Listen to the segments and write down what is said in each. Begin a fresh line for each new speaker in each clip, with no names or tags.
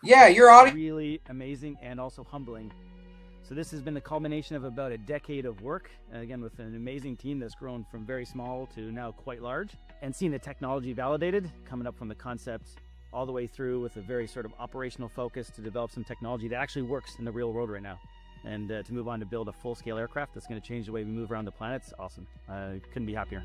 Yeah, your audio.
Really amazing and also humbling. So this has been the culmination of about a decade of work, again with an amazing team that's grown from very small to now quite large, and seeing the technology validated, coming up from the concept all the way through with a very sort of operational focus to develop some technology that actually works in the real world right now. And to move on to build a full-scale aircraft that's going to change the way we move around the planet, it's awesome. I couldn't be happier.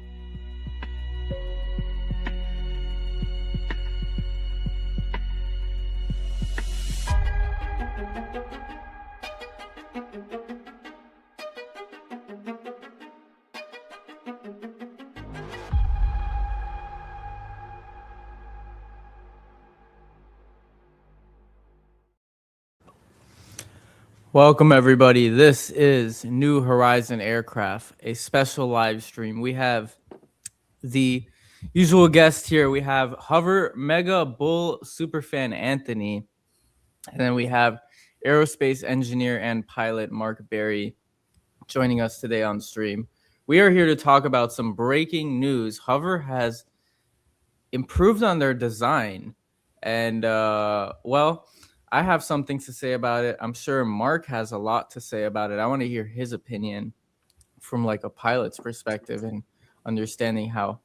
Welcome, everybody. This is New Horizon Aircraft, a special live stream. We have the usual guest here. We have HOVR Mega Bull Superfan Anthony, and then we have aerospace engineer and pilot Mark Berry joining us today on stream. We are here to talk about some breaking news. HOVR has improved on their design, and well, I have something to say about it. I'm sure Mark has a lot to say about it. I want to hear his opinion from like a pilot's perspective and understanding how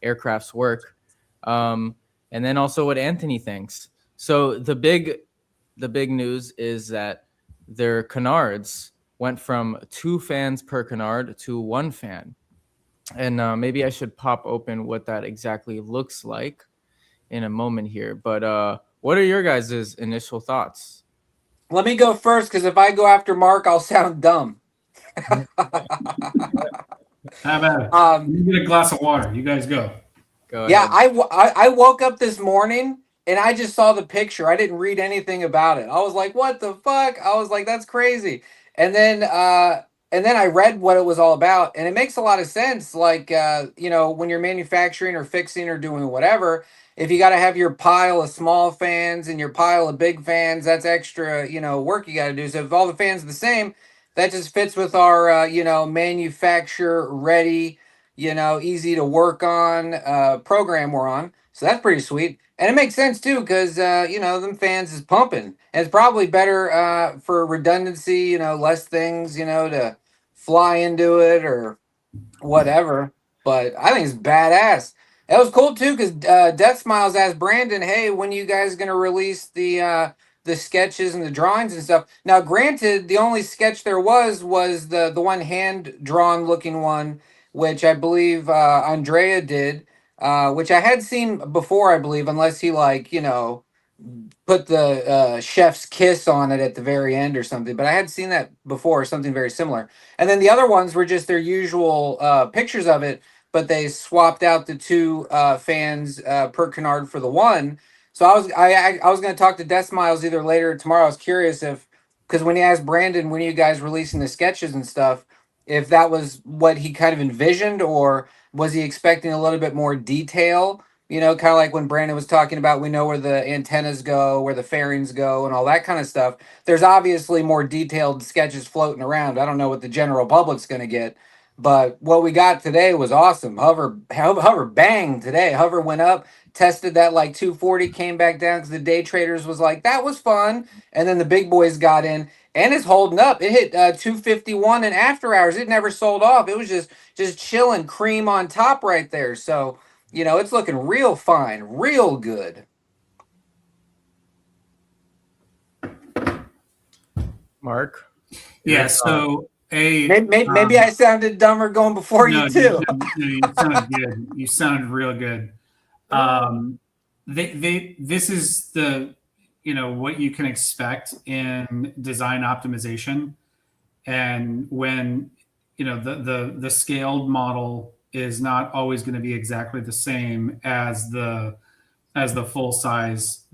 aircrafts work. And then also what Anthony thinks. So the big news is that their canards went from 2 fans per canard to 1 fan. And maybe I should pop open what that exactly looks like in a moment here. But what are your guys' initial thoughts?
Let me go first because if I go after Mark, I'll sound dumb.
How about it? You get a glass of water. You guys go.
Go
Yeah,
ahead.
I woke up this morning and I just saw the picture. I didn't read anything about it. I was like, "What the fuck?" I was like, "That's crazy." And then I read what it was all about, and it makes a lot of sense. Like when you're manufacturing or fixing or doing whatever, if you got to have your pile of small fans and your pile of big fans, that's extra work you got to do. So if all the fans are the same, that just fits with our manufacturer ready, easy to work on program we're on. So that's pretty sweet. And it makes sense too, because them fans is pumping. And it's probably better for redundancy, less things, to fly into it or whatever. But I think it's badass. That was cool too, because Death Smiles asked Brandon, "Hey, when you guys gonna release the sketches and the drawings and stuff?" Now, granted, the only sketch there was the one hand drawn looking one, which I believe Andrea did, which I had seen before, I believe, unless he put the chef's kiss on it at the very end or something. But I had seen that before, something very similar. And then the other ones were just their usual pictures of it, but they swapped out the 2 fans per canard for the one. So I was going to talk to Death Smiles either later or tomorrow. I was curious because when he asked Brandon, when are you guys releasing the sketches and stuff, if that was what he kind of envisioned, or was he expecting a little bit more detail? Kind of like when Brandon was talking about, we know where the antennas go, where the fairings go, and all that kind of stuff. There's obviously more detailed sketches floating around. I don't know what the general public's going to get, but what we got today was awesome. Hover bang today. Hover went up, tested that like 240, came back down because the day traders was like, that was fun. And then the big boys got in and it's holding up. It hit 251 in after hours. It never sold off. It was just chilling, cream on top right there. So, it's looking real fine, real good.
Mark?
Yeah. So
maybe I sounded dumber going before you too.
You sounded good. You sounded real good. This is the what you can expect in design optimization, and when the scaled model is not always going to be exactly the same as the full size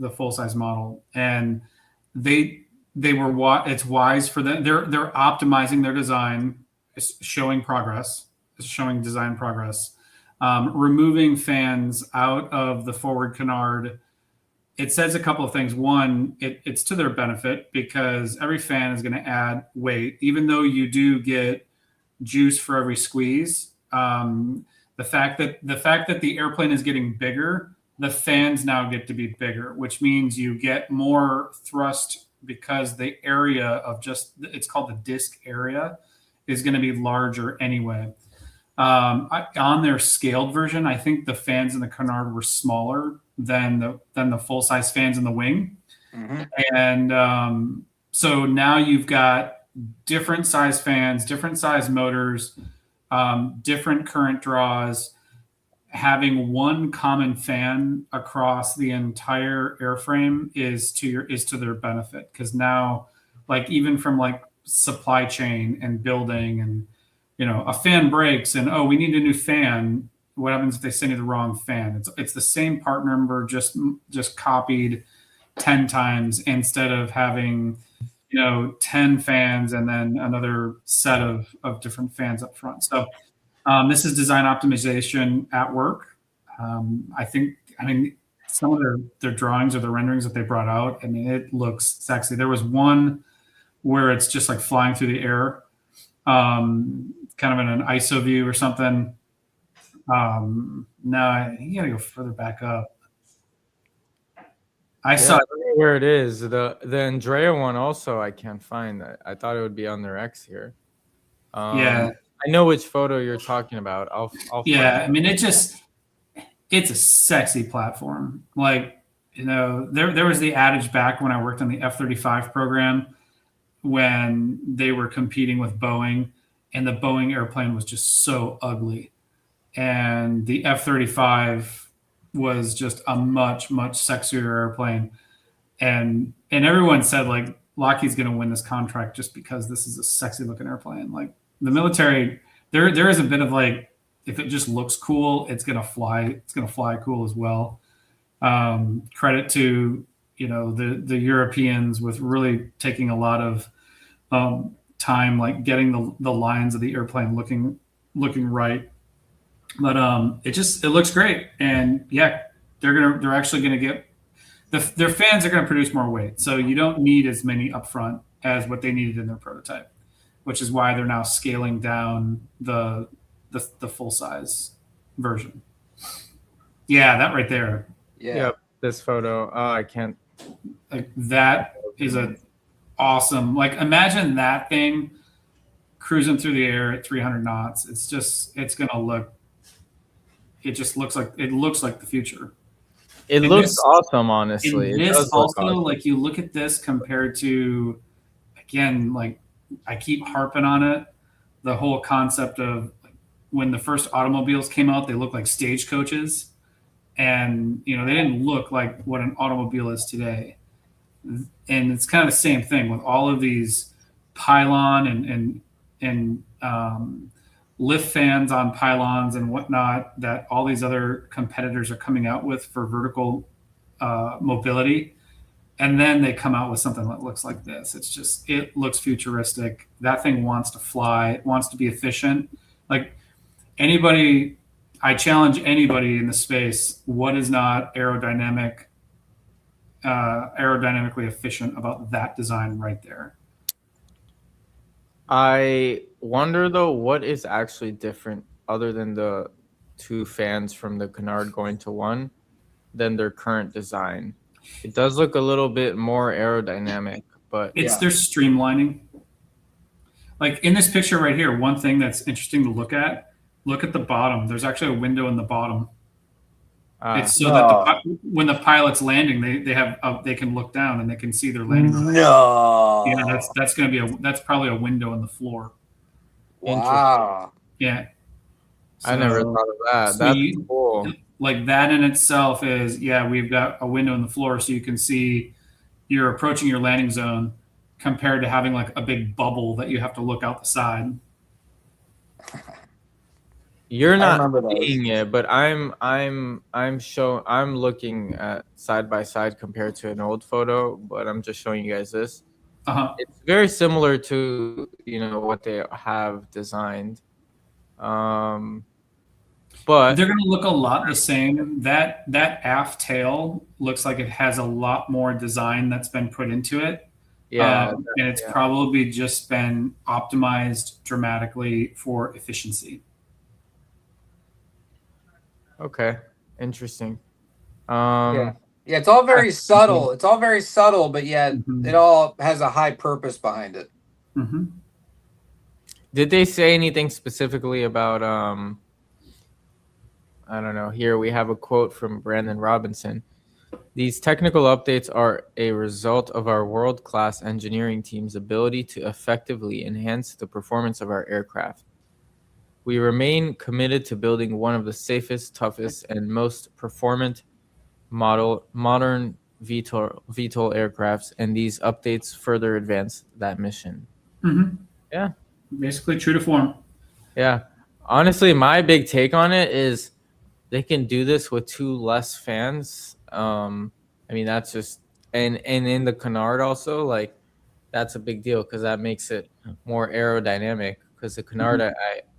model, and it's wise for them. They're optimizing their design, showing design progress, removing fans out of the forward canard. It says a couple of things. One, it's to their benefit because every fan is going to add weight, even though you do get juice for every squeeze. The fact that the airplane is getting bigger the fans now get to be bigger, which means you get more thrust because the area of it's called the disc area is going to be larger anyway. On their scaled version, I think the fans in the canard were smaller than the full size fans in the wing.
Mm-hmm.
And so now you've got different size fans, different size motors, different current draws. Having one common fan across the entire airframe is to their benefit, because now, like, even from like supply chain and building, and a fan breaks and, oh, we need a new fan. What happens if they send you the wrong fan? It's the same part number, just copied 10 times, instead of having 10 fans and then another set of different fans up front. So this is design optimization at work. I mean, some of their drawings or the renderings that they brought out, I mean, it looks sexy. There was one where it's just like flying through the air, kind of in an ISO view or something. No, you gotta go further back up. I saw
where it is. The Andrea one also I can't find. I thought it would be on their X here.
Yeah.
I know which photo you're talking about. I'll
yeah, I mean, it's a sexy platform. Like, there was the adage back when I worked on the F-35 program, when they were competing with Boeing, and the Boeing airplane was just so ugly. And the F-35 was just a much, much sexier airplane. And everyone said, like, Lockheed's going to win this contract just because this is a sexy looking airplane. Like, the military, there is a bit of like, if it just looks cool, it's going to fly cool as well. Credit to, the Europeans with really taking a lot of time, like getting the lines of the airplane looking right. But it looks great. And yeah, they're actually going to get, their fans are going to produce more weight. So you don't need as many upfront as what they needed in their prototype, which is why they're now scaling down the full size version. Yeah, that right there.
Yeah.
Yep, this photo. Oh, I can't.
Like, that is a awesome. Like, imagine that thing cruising through the air at 300 knots. It's gonna look. It just looks like the future.
It looks awesome, honestly.
And this also, awesome. Like, you look at this compared to, again, like, I keep harping on it, the whole concept of, like, when the first automobiles came out, they looked like stagecoaches, and they didn't look like what an automobile is today. And it's kind of the same thing with all of these pylon and lift fans on pylons and whatnot that all these other competitors are coming out with for vertical mobility. And then they come out with something that looks like this. It looks futuristic. That thing wants to fly. It wants to be efficient. Like, I challenge anybody in the space, what is not aerodynamically efficient about that design right there?
I wonder, though, what is actually different other than the two fans from the canard going to one than their current design. It does look a little bit more aerodynamic, but
it's their streamlining. Like, in this picture right here, one thing that's interesting to look at the bottom. There's actually a window in the bottom. It's so that when the pilot's landing, they can look down and they can see their landing.
No.
Yeah, that's probably a window in the floor.
Wow.
Yeah.
I never thought of that. That's cool.
Like, that in itself is, we've got a window in the floor so you can see you're approaching your landing zone, compared to having like a big bubble that you have to look out the side.
You're not seeing it, but I'm looking at side by side compared to an old photo, but I'm just showing you guys this. It's very similar to what they have designed, but
they're going to look a lot the same. That aft tail looks like it has a lot more design that's been put into it. And it's probably just been optimized dramatically for efficiency.
Okay, interesting. Um,
Yeah, it's all very
mhm.
subtle. It's all very subtle, but yet it
Mhm.
all has a high purpose behind it.
Mhm.
Did they say anything specifically about I don't know. Here we have a quote from Brandon Robinson. These technical updates are a result of our world-class engineering team's ability to effectively enhance the performance of our aircraft. We remain committed to building one of the safest, toughest, and most performant modern VTOL aircrafts, and these updates further advance that mission.
Mhm.
Yeah,
Basically, true to form.
yeah. Honestly, my big take on it is they can do this with two less fans. I mean that's just and in the canard also like that's a big deal because that makes it more aerodynamic. Because the canard,
Mhm.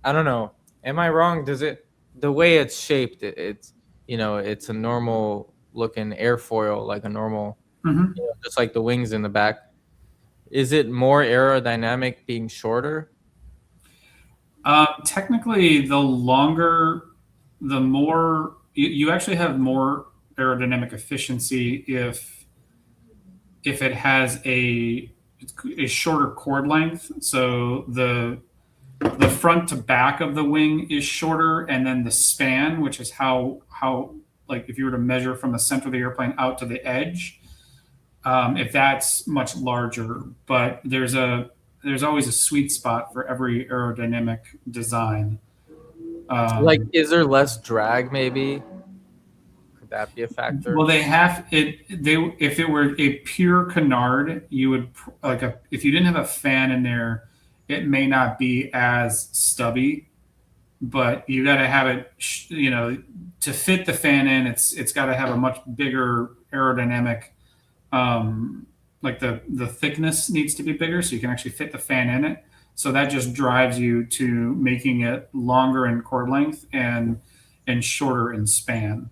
I don't know. Am I wrong? Does it the way it's shaped? It's it's a normal looking airfoil like a normal
Mhm.
just like the wings in the back. Is it more aerodynamic being shorter?
Technically, the longer, the more you actually have more aerodynamic efficiency if it has a shorter chord length. So the front to back of the wing is shorter, and then the span, which is how like if you were to measure from the center of the airplane out to the edge, if that's much larger. But there's always a sweet spot for every aerodynamic design.
Like,
Um,
is there less drag? Maybe could that be a factor?
well, they have it. They if it were a pure canard, you would if you didn't have a fan in there, it may not be as stubby. But you got to have it, to fit the fan in. It's got to have a much bigger aerodynamic, like the thickness needs to be bigger, so you can actually fit the fan in it. So that just drives you to making it longer in chord length and shorter in span.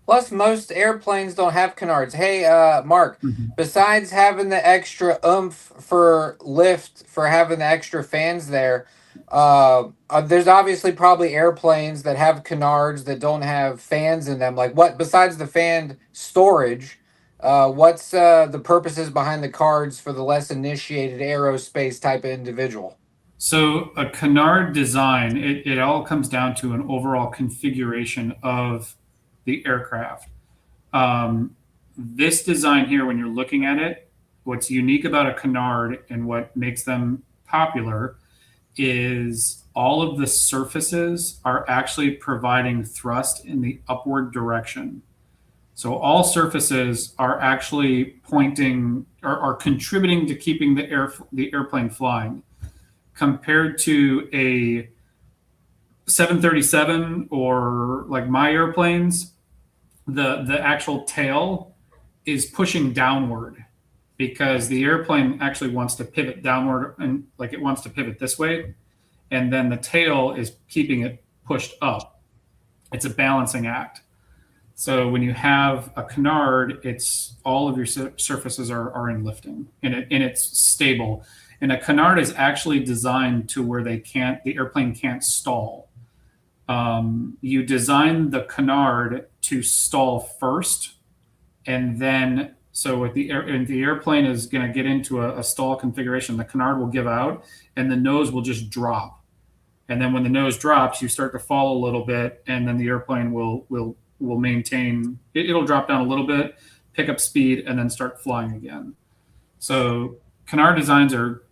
Plus, most airplanes don't have canards. Hey, Mark,
Mhm.
besides having the extra oomph for lift, for having the extra fans there, there's obviously probably airplanes that have canards that don't have fans in them. Like, what, besides the fan storage, what's the purposes behind the cards for the less initiated aerospace type of individual?
So a canard design, it all comes down to an overall configuration of the aircraft. This design here, when you're looking at it, what's unique about a canard and what makes them popular is all of the surfaces are actually providing thrust in the upward direction. So all surfaces are actually pointing or are contributing to keeping the airplane flying compared to a 737 or like my airplanes, the actual tail is pushing downward because the airplane actually wants to pivot downward and like it wants to pivot this way, and then the tail is keeping it pushed up. It's a balancing act. So when you have a canard, it's all of your surfaces are in lifting and it's stable. And a canard is actually designed to where the airplane can't stall. You design the canard to stall first, and then so if the airplane is going to get into a stall configuration, the canard will give out, and the nose will just drop. And then when the nose drops, you start to fall a little bit, and then the airplane will maintain. It'll drop down a little bit, pick up speed, and then start flying again. So canard designs are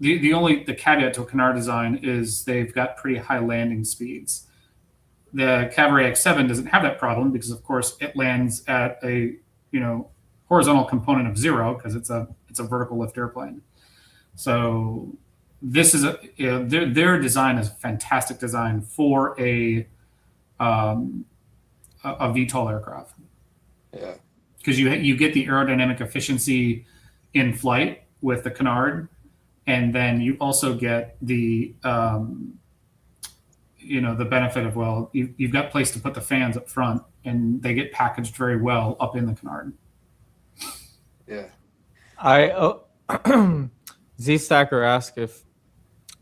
the caveat to a canard design is they've got pretty high landing speeds. The Cavalry X7 doesn't have that problem because, of course, it lands at a horizontal component of 0 because it's a vertical lift airplane. So this is their design is a fantastic design for a VTOL aircraft.
Yeah.
Because you get the aerodynamic efficiency in flight with the canard, and then you also get the the benefit of you've got place to put the fans up front, and they get packaged very well up in the canard.
Yeah.
Z Stacker asked if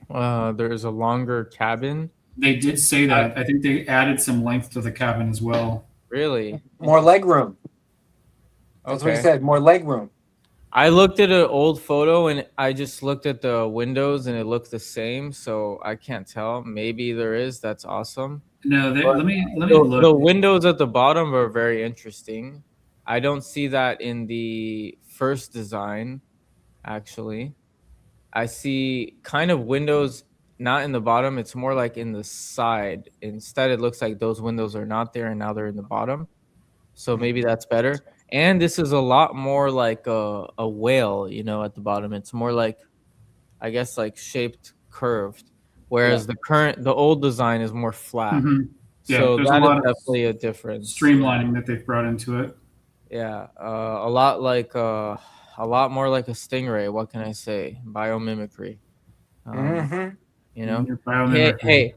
there is a longer cabin.
They did say that. I think they added some length to the cabin as well.
Really?
More leg room. That's what he
Okay.
said. More leg room.
I looked at an old photo and I just looked at the windows and it looked the same, so I can't tell. Maybe there is. That's awesome.
No,
But
let me look.
the windows at the bottom are very interesting. I don't see that in the first design, actually. I see kind of windows not in the bottom. It's more like in the side. Instead, it looks like those windows are not there and now they're in the bottom. So maybe that's better. And this is a lot more like a whale, you know, at the bottom. It's more like, I guess, like shaped, curved. Whereas the old design is more flat.
Mhm. Yeah,
So
there's a
that is
lot of
definitely a difference.
streamlining that they've brought into it.
Yeah. A lot like a lot more like a stingray. What can I say? Biomimicry.
Mm-hmm.
You know,
Your
hey,
biomimicry.
hey,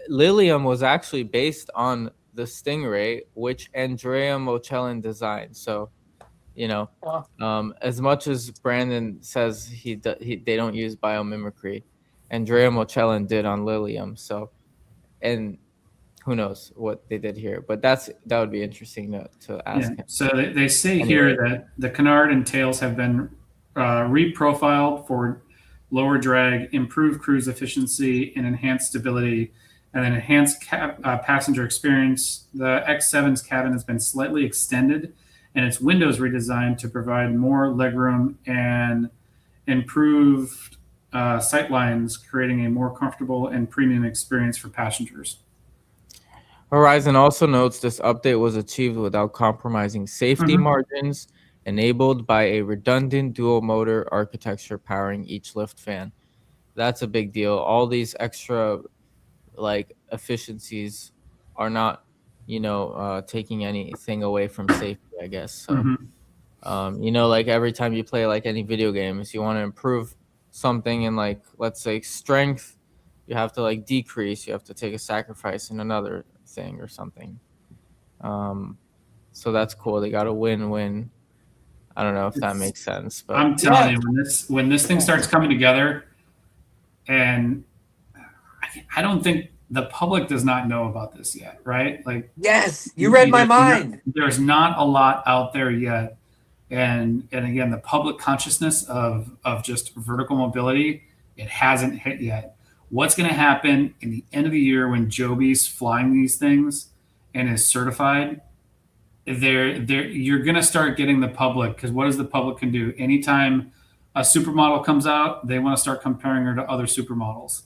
Lilium was actually based on the Stingray, which Andrea Mocellin designed. So, you know, as much as Brandon says they don't use biomimicry, Andrea Mocellin did on Lilium. So, and who knows what they did here, but that would be interesting to ask
Yeah.
him.
So they say
Anyway.
here that the canard and tails have been reprofiled for lower drag, improved cruise efficiency, and enhanced stability, and then enhanced passenger experience. The X7's cabin has been slightly extended, and its windows redesigned to provide more legroom and improved sight lines, creating a more comfortable and premium experience for passengers.
Horizon also notes this update was achieved without compromising safety margins, enabled by a redundant dual motor architecture powering each lift fan. That's a big deal. All these extra like efficiencies are not, you know, taking anything away from safety, I guess. So, you know, like every time you play like any video games, you want to improve something in like, let's say strength, you have to like decrease, you have to take a sacrifice in another thing or something. So that's cool. They got a win-win. I don't know if that makes sense, but
I'm telling you, when this thing starts coming together, and I don't think the public does not know about this yet, right? Like,
Yes, you read my mind.
There's not a lot out there yet, and again, the public consciousness of just vertical mobility, it hasn't hit yet. What's going to happen in the end of the year when Joby's flying these things and is certified? You're going to start getting the public, because what does the public can do? Anytime a supermodel comes out, they want to start comparing her to other supermodels,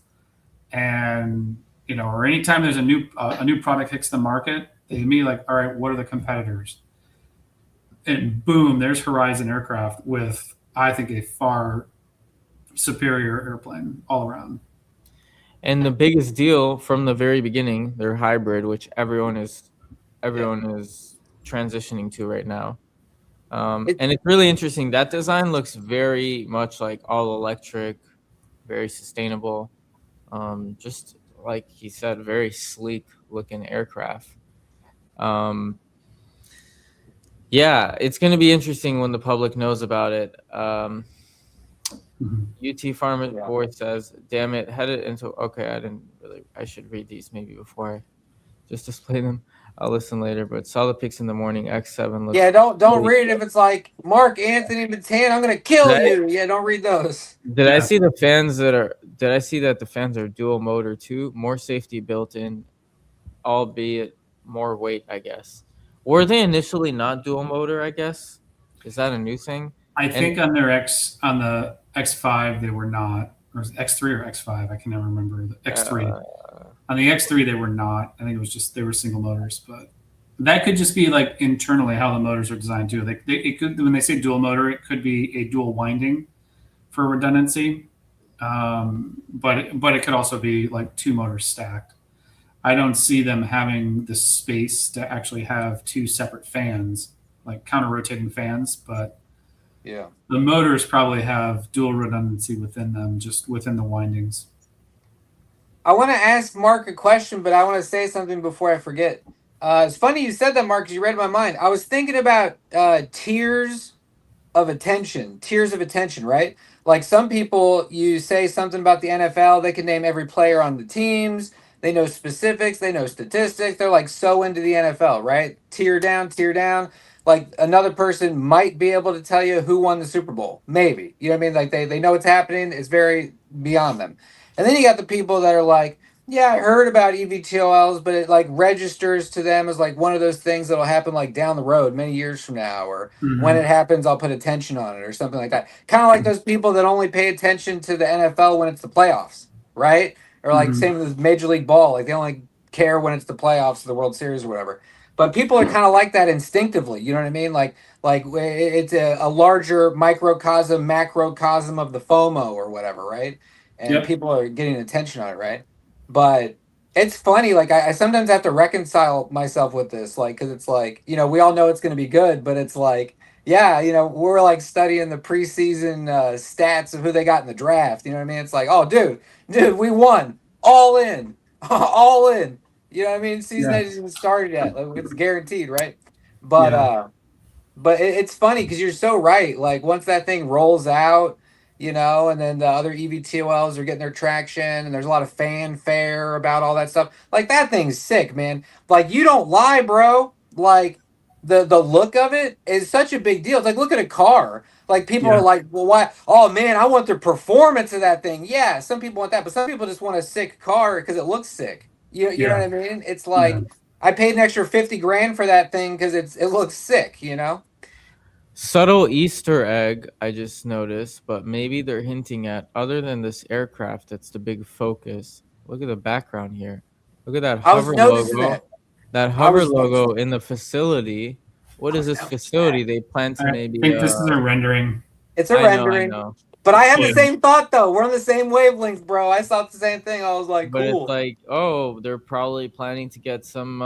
and you know, or anytime there's a new product hits the market, they immediately like, all right, what are the competitors? And boom, there's Horizon Aircraft with, I think, a far superior airplane all around.
And the biggest deal from the very beginning, their hybrid, which everyone is transitioning to right now. And it's really interesting. That design looks very much like all electric, very sustainable. Just like he said, very sleek looking aircraft. Yeah, it's going to be interesting when the public knows about it. UT Farmer Board says, damn it, headed into, okay, I should read these maybe before I just display them. I'll listen later, but saw the pics in the morning. X7 looks.
Yeah, don't
really
read it if it's like Mark Anthony Matan, I'm gonna kill you. Yeah, don't read those.
I see the fans did I see that the fans are dual motor too? More safety built in, albeit more weight, I guess. Were they initially not dual motor, I guess? Is that a new thing?
I think on the X5 they were not, or X3 or X5, I can never remember. The X3. On the X3 they were not. I think it was just they were single motors, but that could just be like internally how the motors are designed too. It could, when they say dual motor, it could be a dual winding for redundancy, but it could also be like two motors stacked. I don't see them having the space to actually have two separate fans, like counter rotating fans, but
yeah,
the motors probably have dual redundancy within them, just within the windings.
I want to ask Mark a question, but I want to say something before I forget. It's funny you said that, Mark, because you read my mind. I was thinking about tiers of attention, right? Like some people, you say something about the NFL, they can name every player on the teams. They know specifics. They know statistics. They're like so into the NFL, right? Tier down, tier down. Like another person might be able to tell you who won the Super Bowl. Maybe. You know what I mean? Like they know what's happening. It's very beyond them. And then you got the people that are like, yeah, I heard about EVTOLs, but it like registers to them as like one of those things that'll happen like down the road many years from now, or when it happens, I'll put attention on it or something like that. Kind of like those people that only pay attention to the NFL when it's the playoffs, right? Or like same with Major League Ball, like they only care when it's the playoffs or the World Series or whatever. But people are kind of like that instinctively, you know what I mean? Like it's a larger microcosm, macrocosm of the FOMO or whatever, right? And
Yep.
people are getting attention on it, right? But it's funny, like I sometimes have to reconcile myself with this, like because it's like, you know, we all know it's going to be good, but it's like, yeah, you know, we're like studying the preseason stats of who they got in the draft. You know what I mean? It's like, oh, dude, we won, all in, all in. You know what I mean? Season hasn't even started yet. Like, it's guaranteed, right? But
Yeah.
it's funny because you're so right. Like once that thing rolls out, you know, and then the other EVTOLs are getting their traction, and there's a lot of fanfare about all that stuff. Like that thing's sick, man. Like you don't lie, bro. Like the look of it is such a big deal. It's like look at a car. Like people are
Yeah.
like, well, why? Oh man, I want the performance of that thing. Yeah, some people want that, but some people just want a sick car because it looks sick. You know
Yeah.
what I mean? It's
Yeah.
like I paid an extra 50 grand for that thing because it looks sick. You know?
Subtle Easter egg, I just noticed, but maybe they're hinting at, other than this aircraft that's the big focus. Look at the background here. Look at that
I was
hover
noticing
logo.
that.
That
I
hover
was noticing
logo
that.
in the facility. What
I
is
was
this
noticing
facility?
that.
They plan to
I
maybe
think this is a rendering.
It's a
I
rendering.
know.
But I had the
Yeah.
same thought though. We're on the same wavelength, bro. I thought the same thing. I was like,
But it's
cool.
like, oh, they're probably planning to get some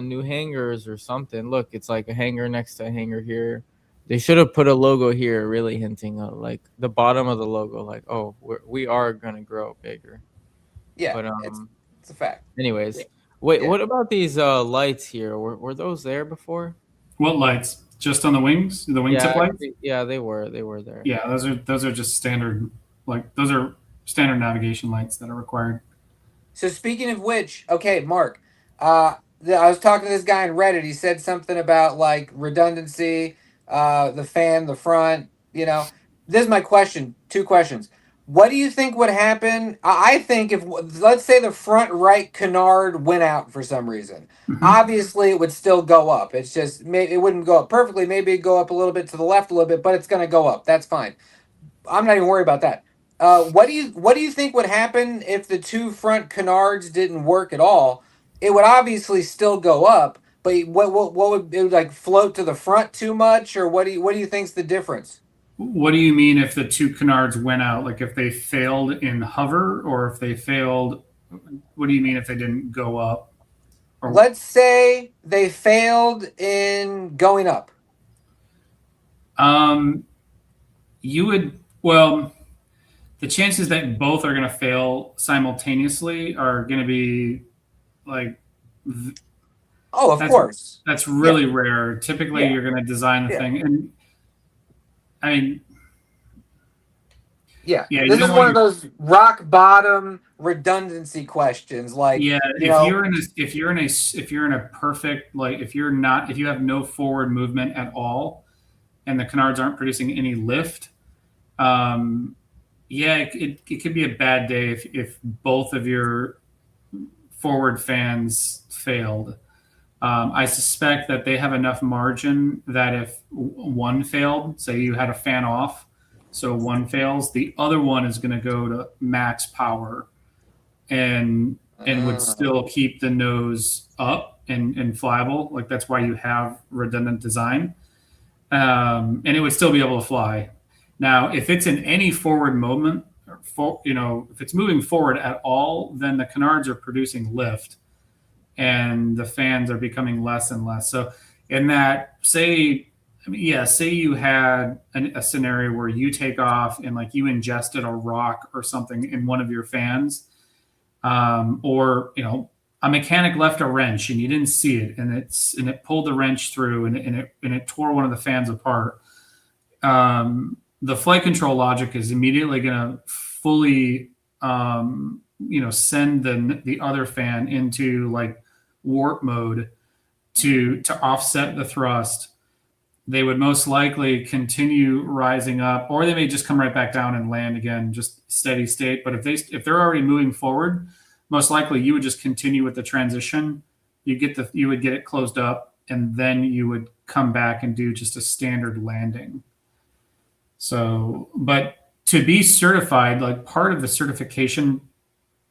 new hangars or something. Look, it's like a hangar next to a hangar here. They should have put a logo here, really hinting at like the bottom of the logo, like, oh, we are gonna grow bigger.
Yeah,
But
it's a fact.
anyways, wait,
Yeah.
what about these lights here? Were those there before?
What lights? Just on the wings? The wingtip lights?
Yeah, they were there.
Yeah, those are just standard, like those are standard navigation lights that are required.
So speaking of which, okay, Mark, I was talking to this guy on Reddit. He said something about like redundancy, the fan, the front. You know, this is my question. Two questions. What do you think would happen? I think if let's say the front right canard went out for some reason,
Mhm.
obviously it would still go up. It's just it wouldn't go up perfectly. Maybe it'd go up a little bit to the left a little bit, but it's going to go up. That's fine. I'm not even worried about that. What do you think would happen if the two front canards didn't work at all? It would obviously still go up, but what would it would like float to the front too much, or what do you think's the difference?
What do you mean if the two canards went out? Like if they failed in hover, or if they failed? What do you mean if they didn't go up? Or
Let's say they failed in going up.
um, you would well, the chances that both are going to fail simultaneously are going to be like
Oh, of
that's
course.
that's
Yeah,
really rare. Typically,
yeah,
you're going to design the
yeah,
thing, and I mean,
yeah.
yeah, you
This
don't
is
want
one of
your
those rock bottom redundancy questions. Like,
yeah.
you know,
If you're in a perfect, like if you're not, if you have no forward movement at all, and the canards aren't producing any lift, um, yeah, it could be a bad day if both of your forward fans failed. I suspect that they have enough margin that if one failed, say you had a fan off, so one fails, the other one is going to go to max power and would
uh,
still keep the nose up and flyable. Like that's why you have redundant design, and it would still be able to fly. Now, if it's in any forward movement, if it's moving forward at all, then the canards are producing lift and the fans are becoming less and less. So, in that, say you had a scenario where you take off and like you ingested a rock or something in one of your fans, or a mechanic left a wrench and you didn't see it, and it pulled the wrench through and it tore one of the fans apart. The flight control logic is immediately going to fully send the other fan into like warp mode to offset the thrust, they would most likely continue rising up, or they may just come right back down and land again, just steady state. But if they're already moving forward, most likely you would just continue with the transition. You would get it closed up, and then you would come back and do just a standard landing. So, but to be certified, like part of the certification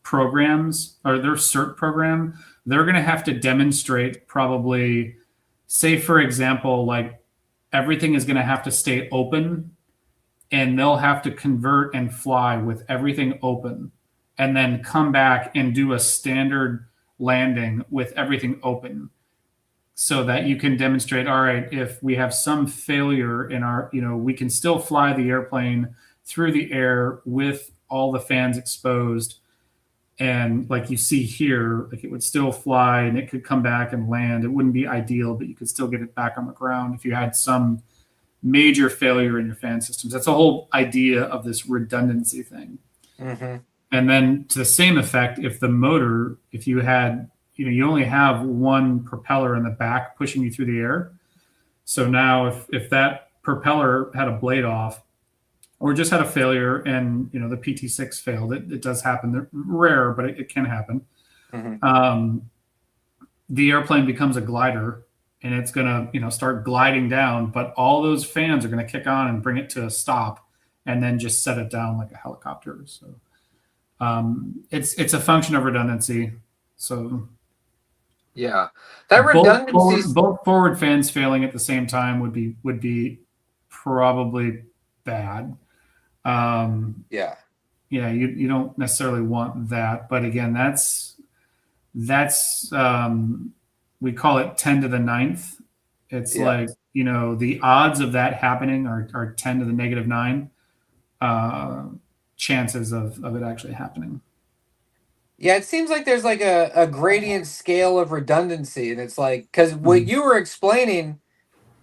programs or their cert program, they're going to have to demonstrate probably, say, for example, like everything is going to have to stay open, and they'll have to convert and fly with everything open, and then come back and do a standard landing with everything open, so that you can demonstrate, all right, if we have some failure in our, we can still fly the airplane through the air with all the fans exposed. And like you see here, like it would still fly and it could come back and land. It wouldn't be ideal, but you could still get it back on the ground if you had some major failure in your fan systems. That's the whole idea of this redundancy thing.
Mm-hmm.
And then to the same effect, if you had, you only have one propeller in the back pushing you through the air. So now if that propeller had a blade off, or just had a failure and the PT6 failed, it does happen. They're rare, but it can happen.
Mm-hmm.
The airplane becomes a glider, and it's gonna start gliding down, but all those fans are gonna kick on and bring it to a stop, and then just set it down like a helicopter. So it's a function of redundancy. So
yeah, that redundancy.
Both forward fans failing at the same time would be probably bad.
Yeah,
you don't necessarily want that, but again, that's we call it 10 to the ninth. It's like, the odds of that happening are 10 to the negative 9 chances of it actually happening.
Yeah, it seems like there's like a gradient scale of redundancy, and it's like, because what you were explaining,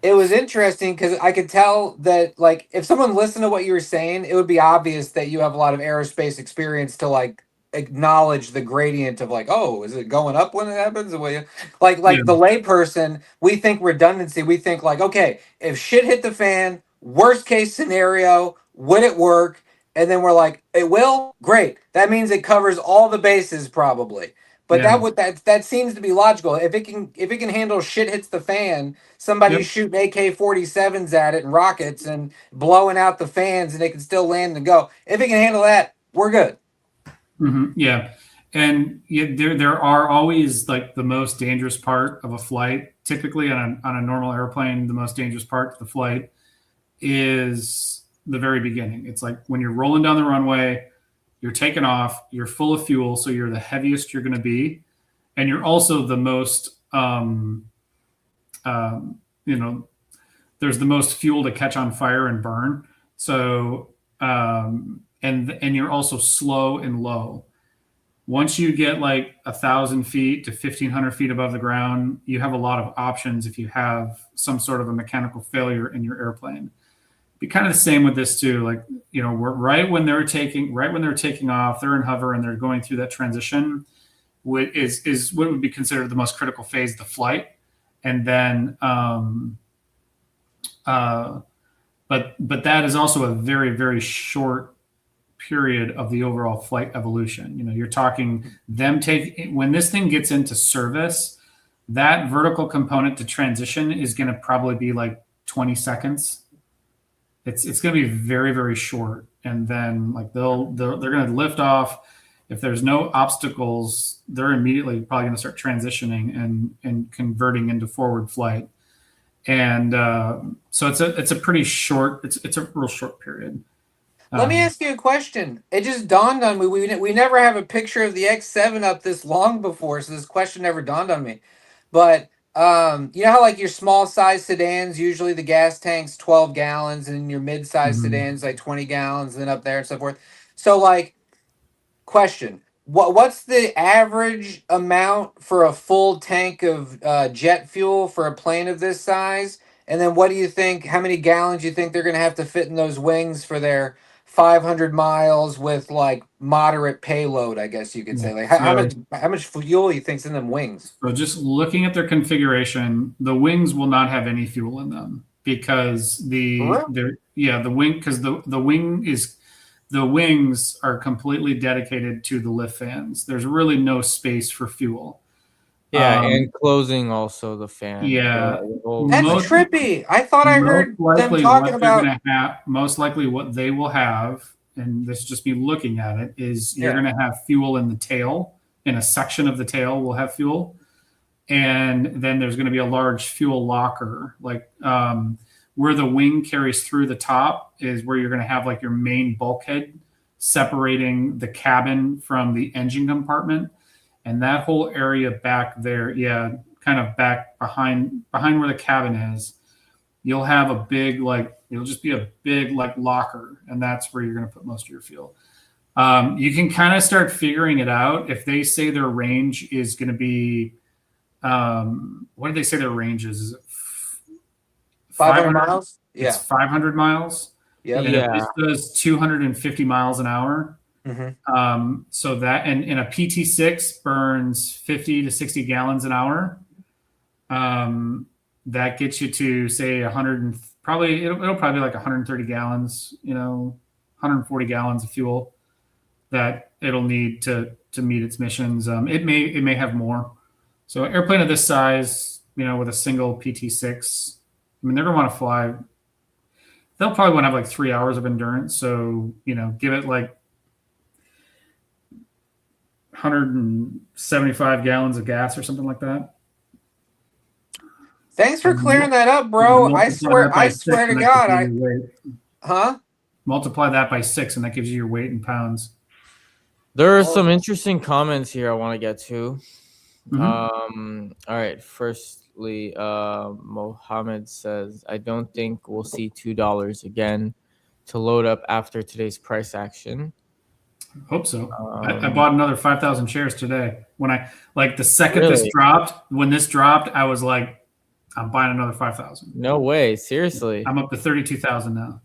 it was interesting because I could tell that, like, if someone listened to what you were saying, it would be obvious that you have a lot of aerospace experience to like acknowledge the gradient of like, oh, is it going up when it happens? Like the layperson, we think redundancy. We think like, okay, if shit hit the fan, worst case scenario, would it work? And then we're like, it will. Great. That means it covers all the bases probably. But that seems to be logical. If it can handle shit hits the fan, somebody shooting AK-47s at it and rockets and blowing out the fans, and it can still land and go. If it can handle that, we're good.
Mm-hmm. Yeah, and there are always like the most dangerous part of a flight. Typically on a normal airplane, the most dangerous part of the flight is the very beginning. It's like when you're rolling down the runway. You're taking off, you're full of fuel, so you're the heaviest you're going to be. And you're also the most, there's the most fuel to catch on fire and burn. So, and you're also slow and low. Once you get like 1,000 feet to 1,500 feet above the ground, you have a lot of options if you have some sort of a mechanical failure in your airplane. Be kind of the same with this too. Like, we're right when they're taking off, they're in hover and they're going through that transition, is what would be considered the most critical phase of the flight. And then, but that is also a very, very short period of the overall flight evolution. You're talking when this thing gets into service, that vertical component to transition is going to probably be like 20 seconds. It's going to be very, very short, and then like they're going to lift off. If there's no obstacles, they're immediately probably going to start transitioning and converting into forward flight. And so it's a pretty short. It's a real short period.
Let me ask you a question. It just dawned on me. We never have a picture of the X7 up this long before, so this question never dawned on me. But you know how like your small size sedans, usually the gas tank's 12 gallons, and your mid size sedans like 20 gallons, and then up there and so forth. So like, question: what's the average amount for a full tank of jet fuel for a plane of this size? And then what do you think? How many gallons do you think they're going to have to fit in those wings for their 500 miles with like moderate payload, I guess you could say. Like how much fuel you think's in them wings?
So just looking at their configuration, the wings will not have any fuel in them because the wing because the wings are completely dedicated to the lift fans. There's really no space for fuel.
Yeah, and closing also the fan.
Yeah,
That's trippy. I thought I heard them talking about.
Most likely, what they will have, and this is just me looking at it, is you're going to have fuel in the tail. In a section of the tail, will have fuel, and then there's going to be a large fuel locker, like where the wing carries through the top is where you're going to have like your main bulkhead separating the cabin from the engine compartment. And that whole area back there, kind of back behind where the cabin is, you'll have a big, it'll just be a big locker, and that's where you're going to put most of your fuel. You can kind of start figuring it out. If they say their range is going to be, what did they say their range is? Is it
500 miles?
It's 500 miles.
Yeah.
And if this does 250 miles an hour, so that and a PT6 burns 50 to 60 gallons an hour. That gets you to say 100 and it'll probably be like 130 gallons, 140 gallons of fuel that it'll need to meet its missions. It may have more. So an airplane of this size, with a single PT6, they're gonna want to fly. They'll probably want to have like 3 hours of endurance. So give it like 175 gallons of gas or something like that.
Thanks for clearing that up, bro. I swear to God,
multiply that by 6, and that gives you your weight in pounds.
There are some interesting comments here I want to get to. All right. Firstly, Mohammed says, I don't think we'll see $2 again to load up after today's price action.
Hope so. I bought another 5,000 shares today. When the second this dropped, I was like, I'm buying another 5,000.
No way. Seriously.
I'm up to 32,000 now.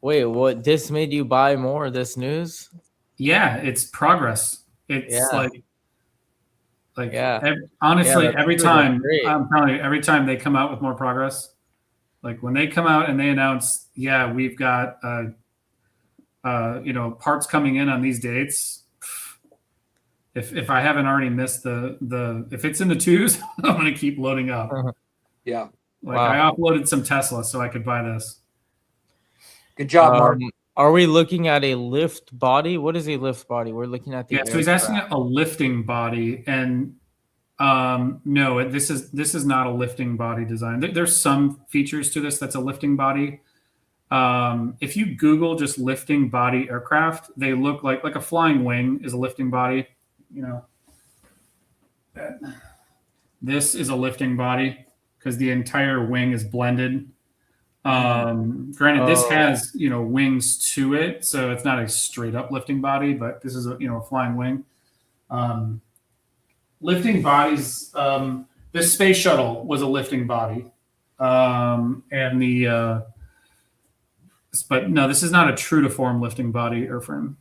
Wait, what? This made you buy more? This news?
Yeah, it's progress. It's honestly, every time I'm telling you, every time they come out with more progress, like when they come out and they announce, we've got parts coming in on these dates. If I haven't already missed if it's in the twos, I'm going to keep loading up.
Yeah.
I offloaded some Tesla so I could buy this.
Good job, Mark.
Are we looking at a lift body? What is a lift body? We're looking at the
so he's asking a lifting body, and no, this is not a lifting body design. There's some features to this that's a lifting body. If you Google just lifting body aircraft, they look like a flying wing is a lifting body. This is a lifting body because the entire wing is blended. Granted, this has wings to it, so it's not a straight up lifting body, but this is a flying wing. Lifting bodies. This space shuttle was a lifting body, and but no, this is not a true to form lifting body airframe.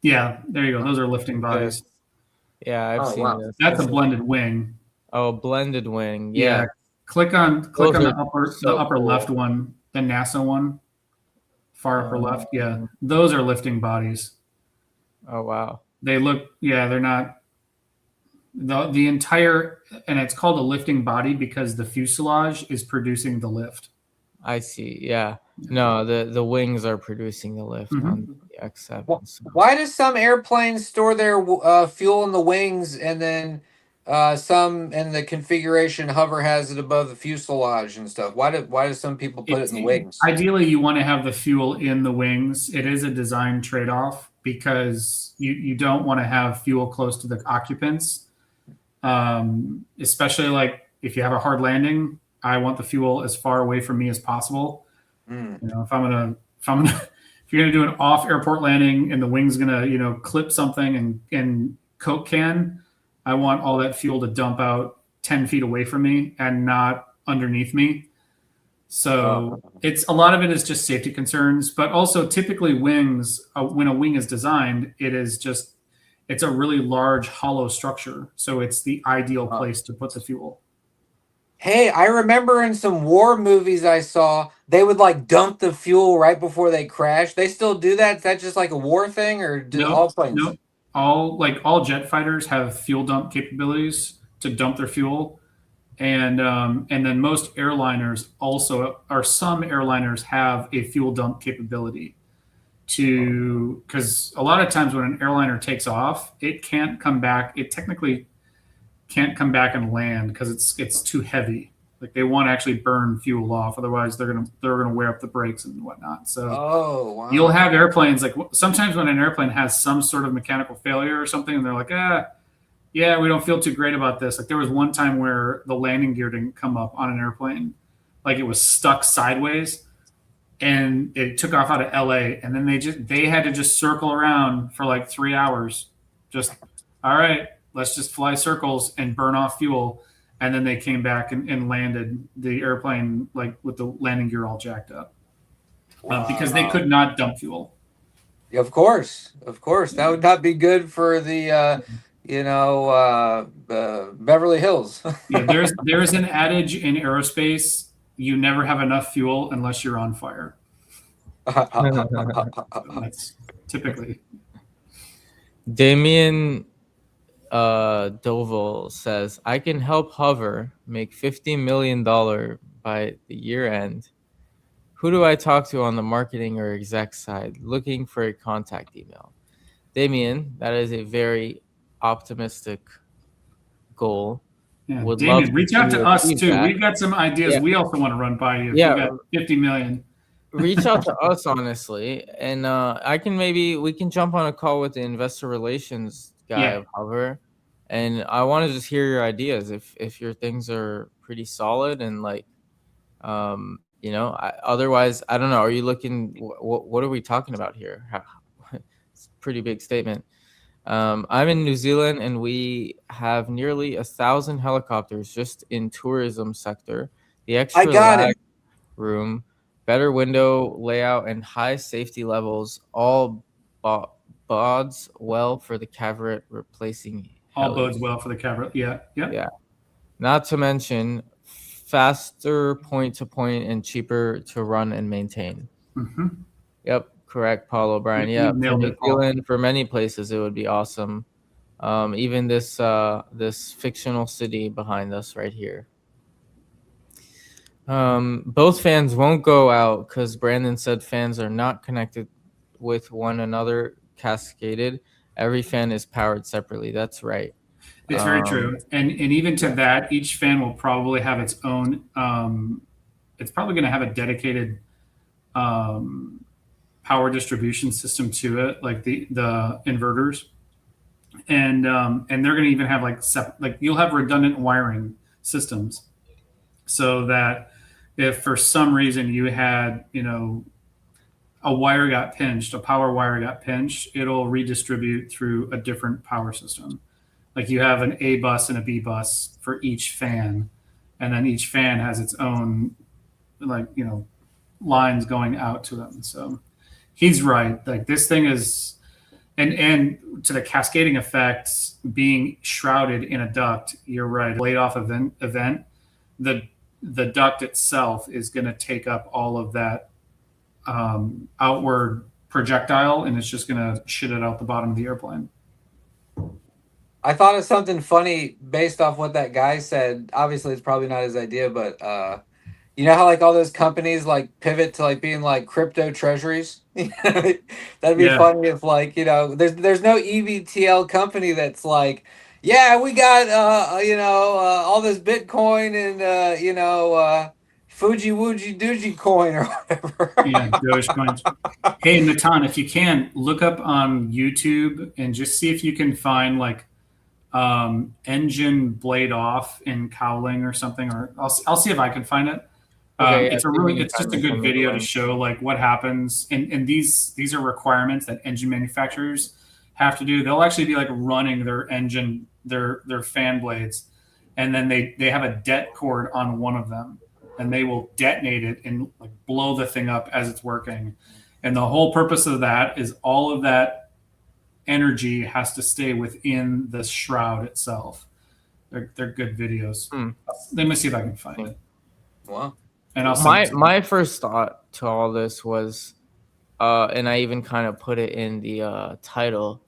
Yeah, there you go. Those are lifting bodies.
Yeah, I've seen this.
That's a blended wing.
Oh, blended wing. Yeah.
Click on the upper left one, the NASA one, far upper left. Yeah, those are lifting bodies.
Oh wow.
They look. Yeah, they're not. The entire, and it's called a lifting body because the fuselage is producing the lift.
I see. Yeah. No, the wings are producing the lift on the X7.
Why do some airplanes store their fuel in the wings, and then some in the configuration hover has it above the fuselage and stuff? Why do some people put it in the wings?
Ideally, you want to have the fuel in the wings. It is a design trade-off because you don't want to have fuel close to the occupants, especially like if you have a hard landing. I want the fuel as far away from me as possible. If you're gonna do an off airport landing and the wing's gonna clip something and Coke can, I want all that fuel to dump out 10 feet away from me and not underneath me. So it's a lot of it is just safety concerns, but also typically wings, when a wing is designed, it's a really large hollow structure. So it's the ideal place to put the fuel.
Hey, I remember in some war movies I saw, they would like dump the fuel right before they crash. They still do that? Is that just like a war thing, or do all
Nope,
planes?
nope. All jet fighters have fuel dump capabilities to dump their fuel. And then most airliners also, or some airliners have a fuel dump capability because a lot of times when an airliner takes off, it can't come back. It technically can't come back and land because it's too heavy. Like they want to actually burn fuel off, otherwise they're gonna wear up the brakes and whatnot. So
Wow.
you'll have airplanes like sometimes when an airplane has some sort of mechanical failure or something, and they're like, yeah, we don't feel too great about this. Like there was one time where the landing gear didn't come up on an airplane, like it was stuck sideways, and it took off out of LA, and then they had to just circle around for like 3 hours. Just all right, let's just fly circles and burn off fuel, and then they came back and landed the airplane like with the landing gear all jacked up because they could not dump fuel.
Of course, that would not be good for the Beverly Hills.
Yeah, there's an adage in aerospace: you never have enough fuel unless you're on fire. That's typically.
Damien Doval says, I can help HOVR make $50 million by the year end. Who do I talk to on the marketing or exec side? Looking for a contact email. Damien, that is a very optimistic goal.
Yeah, Damien, reach out to us too. We've got some ideas we also want to run by you.
Yeah,
you got 50 million.
Reach out to us, honestly, and we can jump on a call with the investor relations guy of HOVR, and I want to just hear your ideas. If your things are pretty solid and like, otherwise, I don't know. Are you looking? What are we talking about here? It's a pretty big statement. I'm in New Zealand, and we have nearly 1,000 helicopters just in tourism sector. The extra lag room, better window layout, and high safety levels all bodes well for the Cavret replacing.
All bodes well for the Cavret. Yeah.
Not to mention faster point to point and cheaper to run and maintain.
Mm-hmm.
Yep. Correct, Paul O'Brien. Yeah, for New Zealand, for many places, it would be awesome. Even this fictional city behind us right here. Both fans won't go out because Brandon said fans are not connected with one another, cascaded. Every fan is powered separately. That's right.
It's very true. And even to that, each fan will probably have its own. It's probably going to have a dedicated power distribution system to it, like the inverters, and they're going to even have like you'll have redundant wiring systems, so that if for some reason you had a wire got pinched, a power wire got pinched, it'll redistribute through a different power system. Like you have an A bus and a B bus for each fan, and then each fan has its own lines going out to them. So he's right. Like this thing is, and to the cascading effects being shrouded in a duct, you're right. Blade off event, the duct itself is going to take up all of that outward projectile, and it's just going to shit it out the bottom of the airplane.
I thought of something funny based off what that guy said. Obviously, it's probably not his idea, but you know how like all those companies like pivot to like being like crypto treasuries? That'd be funny if like, there's no EVTL company that's like, yeah, we got all this Bitcoin and Fuji Wooji Dooji coin or whatever.
Yeah, Dogecoin. Hey, Natan, if you can look up on YouTube and just see if you can find like engine blade off in cowling or something, or I'll see if I can find it. It's just a good video to show like what happens, and these are requirements that engine manufacturers have to do. They'll actually be like running their engine, their fan blades, and then they have a det cord on one of them, and they will detonate it and like blow the thing up as it's working. And the whole purpose of that is all of that energy has to stay within the shroud itself. They're good videos. Let me see if I can find it.
Wow.
And I'll send it to you.
My first thought to all this was, and I even kind of put it in the title.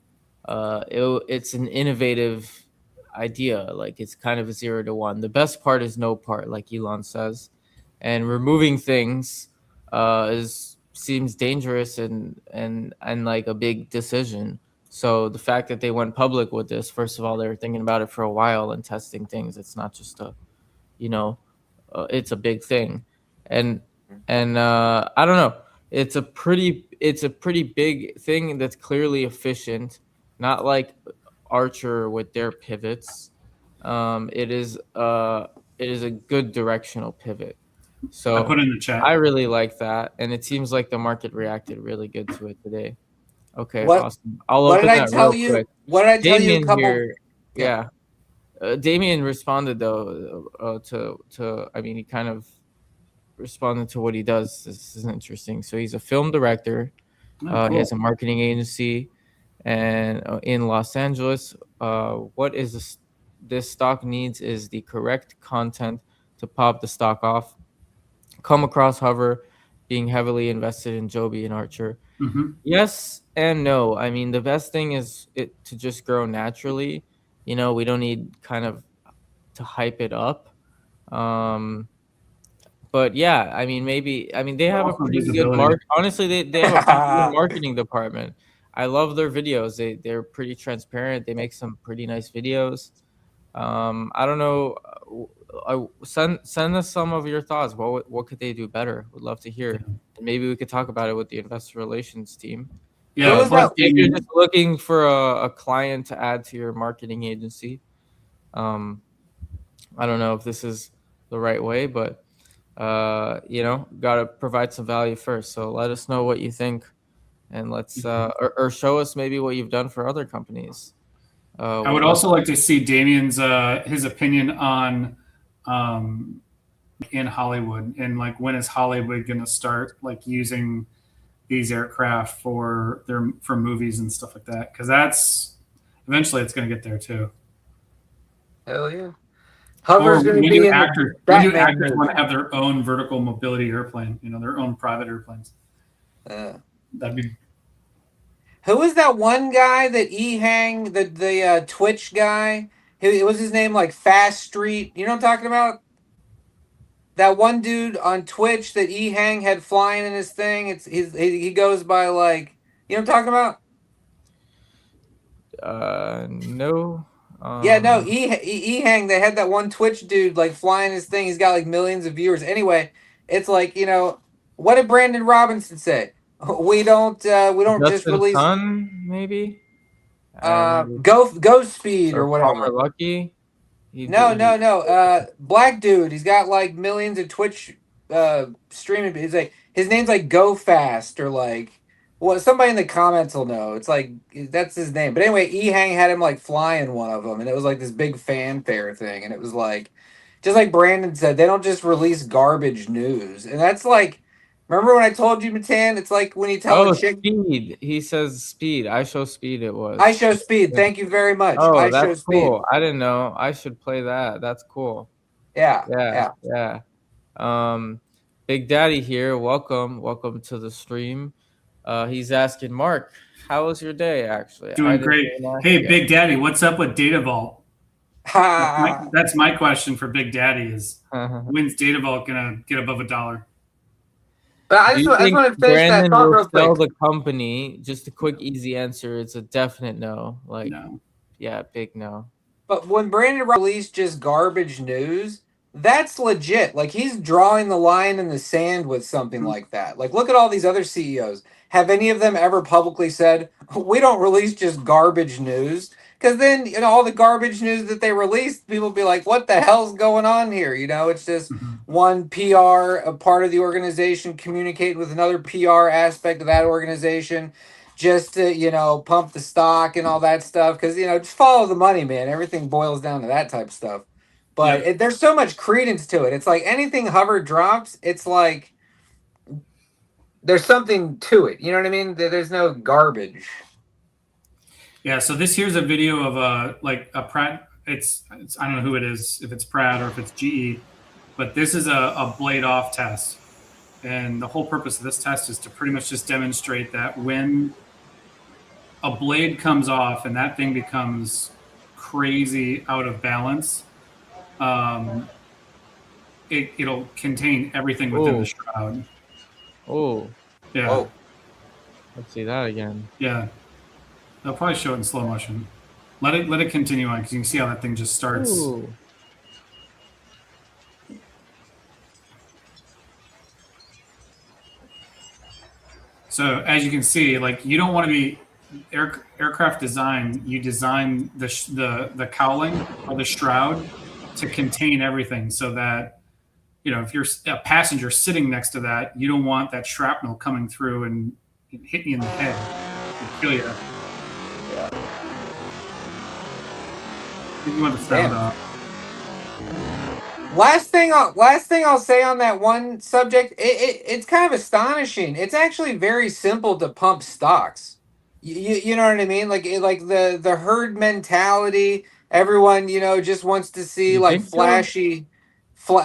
It's an innovative idea. Like, it's kind of a 0 to 1. The best part is no part, like Elon says, and removing things seems dangerous and like a big decision. So the fact that they went public with this, first of all, they were thinking about it for a while and testing things. It's not just it's a big thing, and I don't know. It's a pretty big thing that's clearly efficient, not like Archer with their pivots. It is a good directional pivot. So
I put it in the chat.
I really like that, and it seems like the market reacted really good to it today. Okay,
What-
awesome. I'll
What
open
did I
that
tell
real
you?
quick.
What did I tell you? A
Damien
couple.
here, yeah. Damien responded though to I mean, he kind of responded to what he does. This is interesting. So he's a film director.
Oh,
He has a
cool.
marketing agency, and in Los Angeles. What is this stock needs is the correct content to pop the stock off. Come across HOVR being heavily invested in Joby and Archer.
Mm-hmm.
Yes and no. I mean, the best thing is it to just grow naturally. We don't need kind of to hype it up. But yeah, I mean, maybe they have a
Also
pretty good
visibility.
honestly, they have a pretty good marketing department. I love their videos. They're pretty transparent. They make some pretty nice videos. I don't know. Send us some of your thoughts. What could they do better? Would love to hear. And maybe we could talk about it with the investor relations team.
Yeah,
was
plus
that-
If you're
Damien,
just looking for a client to add to your marketing agency, I don't know if this is the right way, but got to provide some value first. So let us know what you think, and let's or show us maybe what you've done for other companies.
I would also like to see Damien's his opinion on in Hollywood, and like when is Hollywood going to start like using these aircraft for movies and stuff like that, because that's eventually it's going to get there too.
Hell yeah.
Or
HOVR's going to
when
be
do
in
actors
Batman
want to have their own vertical mobility airplane, their own private airplanes. That'd be.
Who was that one guy that Ehang, the Twitch guy? It was his name like Fast Street. You know what I'm talking about? That one dude on Twitch that Ehang had flying in his thing. He goes by like, you know what I'm talking about?
No.
Yeah, no, Ehang, they had that one Twitch dude like flying his thing. He's got like millions of viewers. Anyway, it's like, what did Brandon Robinson say? We don't just
Justin
release
Sun, maybe.
Go Speed or whatever.
Palmer Lucky.
No. Black dude. He's got like millions of Twitch streaming. He's like, his name's like Go Fast or like, well, somebody in the comments will know. It's like that's his name. But anyway, Ehang had him like flying one of them, and it was like this big fanfare thing, and it was like, just like Brandon said, they don't just release garbage news, and that's like. Remember when I told you, Matan? It's like when you tell a chick.
Speed. He says Speed. I Show Speed. It was.
I Show Speed. Thank you very much.
Oh,
I
that's
Show Speed.
cool. I didn't know. I should play that. That's cool.
Yeah.
Big Daddy here. Welcome to the stream. He's asking, Mark, how was your day? Actually,
Doing great. Hey, Big Daddy, what's up with Data Vault? That's my question for Big Daddy is when's Data Vault gonna get above $1?
But I just want to finish
Brandon
that thought
will
real
sell
quick.
the company? Just a quick, easy answer. It's a definite no. Like,
No.
Yeah, big no.
But when Brandon released just garbage news, that's legit. Like he's drawing the line in the sand with something like that. Like look at all these other CEOs. Have any of them ever publicly said, we don't release just garbage news? Because then, all the garbage news that they released, people be like, what the hell's going on here? It's just one PR, a part of the organization, communicate with another PR aspect of that organization just to, pump the stock and all that stuff. Because, just follow the money, man. Everything boils down to that type of stuff. But there's so much credence to it. It's like anything Hover drops, it's like there's something to it. You know what I mean? There's no garbage.
Yeah. So this here's a video of a Pratt. It's I don't know who it is, if it's Pratt or if it's GE, but this is a blade off test. And the whole purpose of this test is to pretty much just demonstrate that when a blade comes off and that thing becomes crazy out of balance, it'll contain everything within the shroud.
Oh.
Yeah.
Whoa.
Let's see that again.
Yeah. They'll probably show it in slow motion. Let it continue on because you can see how that thing just starts.
Ooh.
So as you can see, like you don't want to be aircraft design. You design the cowling or the shroud to contain everything, so that if you're a passenger sitting next to that, you don't want that shrapnel coming through and hitting you in the head and kill you.
Yeah.
You want the sound off.
Last thing I'll say on that one subject, it's kind of astonishing. It's actually very simple to pump stocks. You know what I mean? Like the herd mentality. Everyone just wants to see
You
like
think so?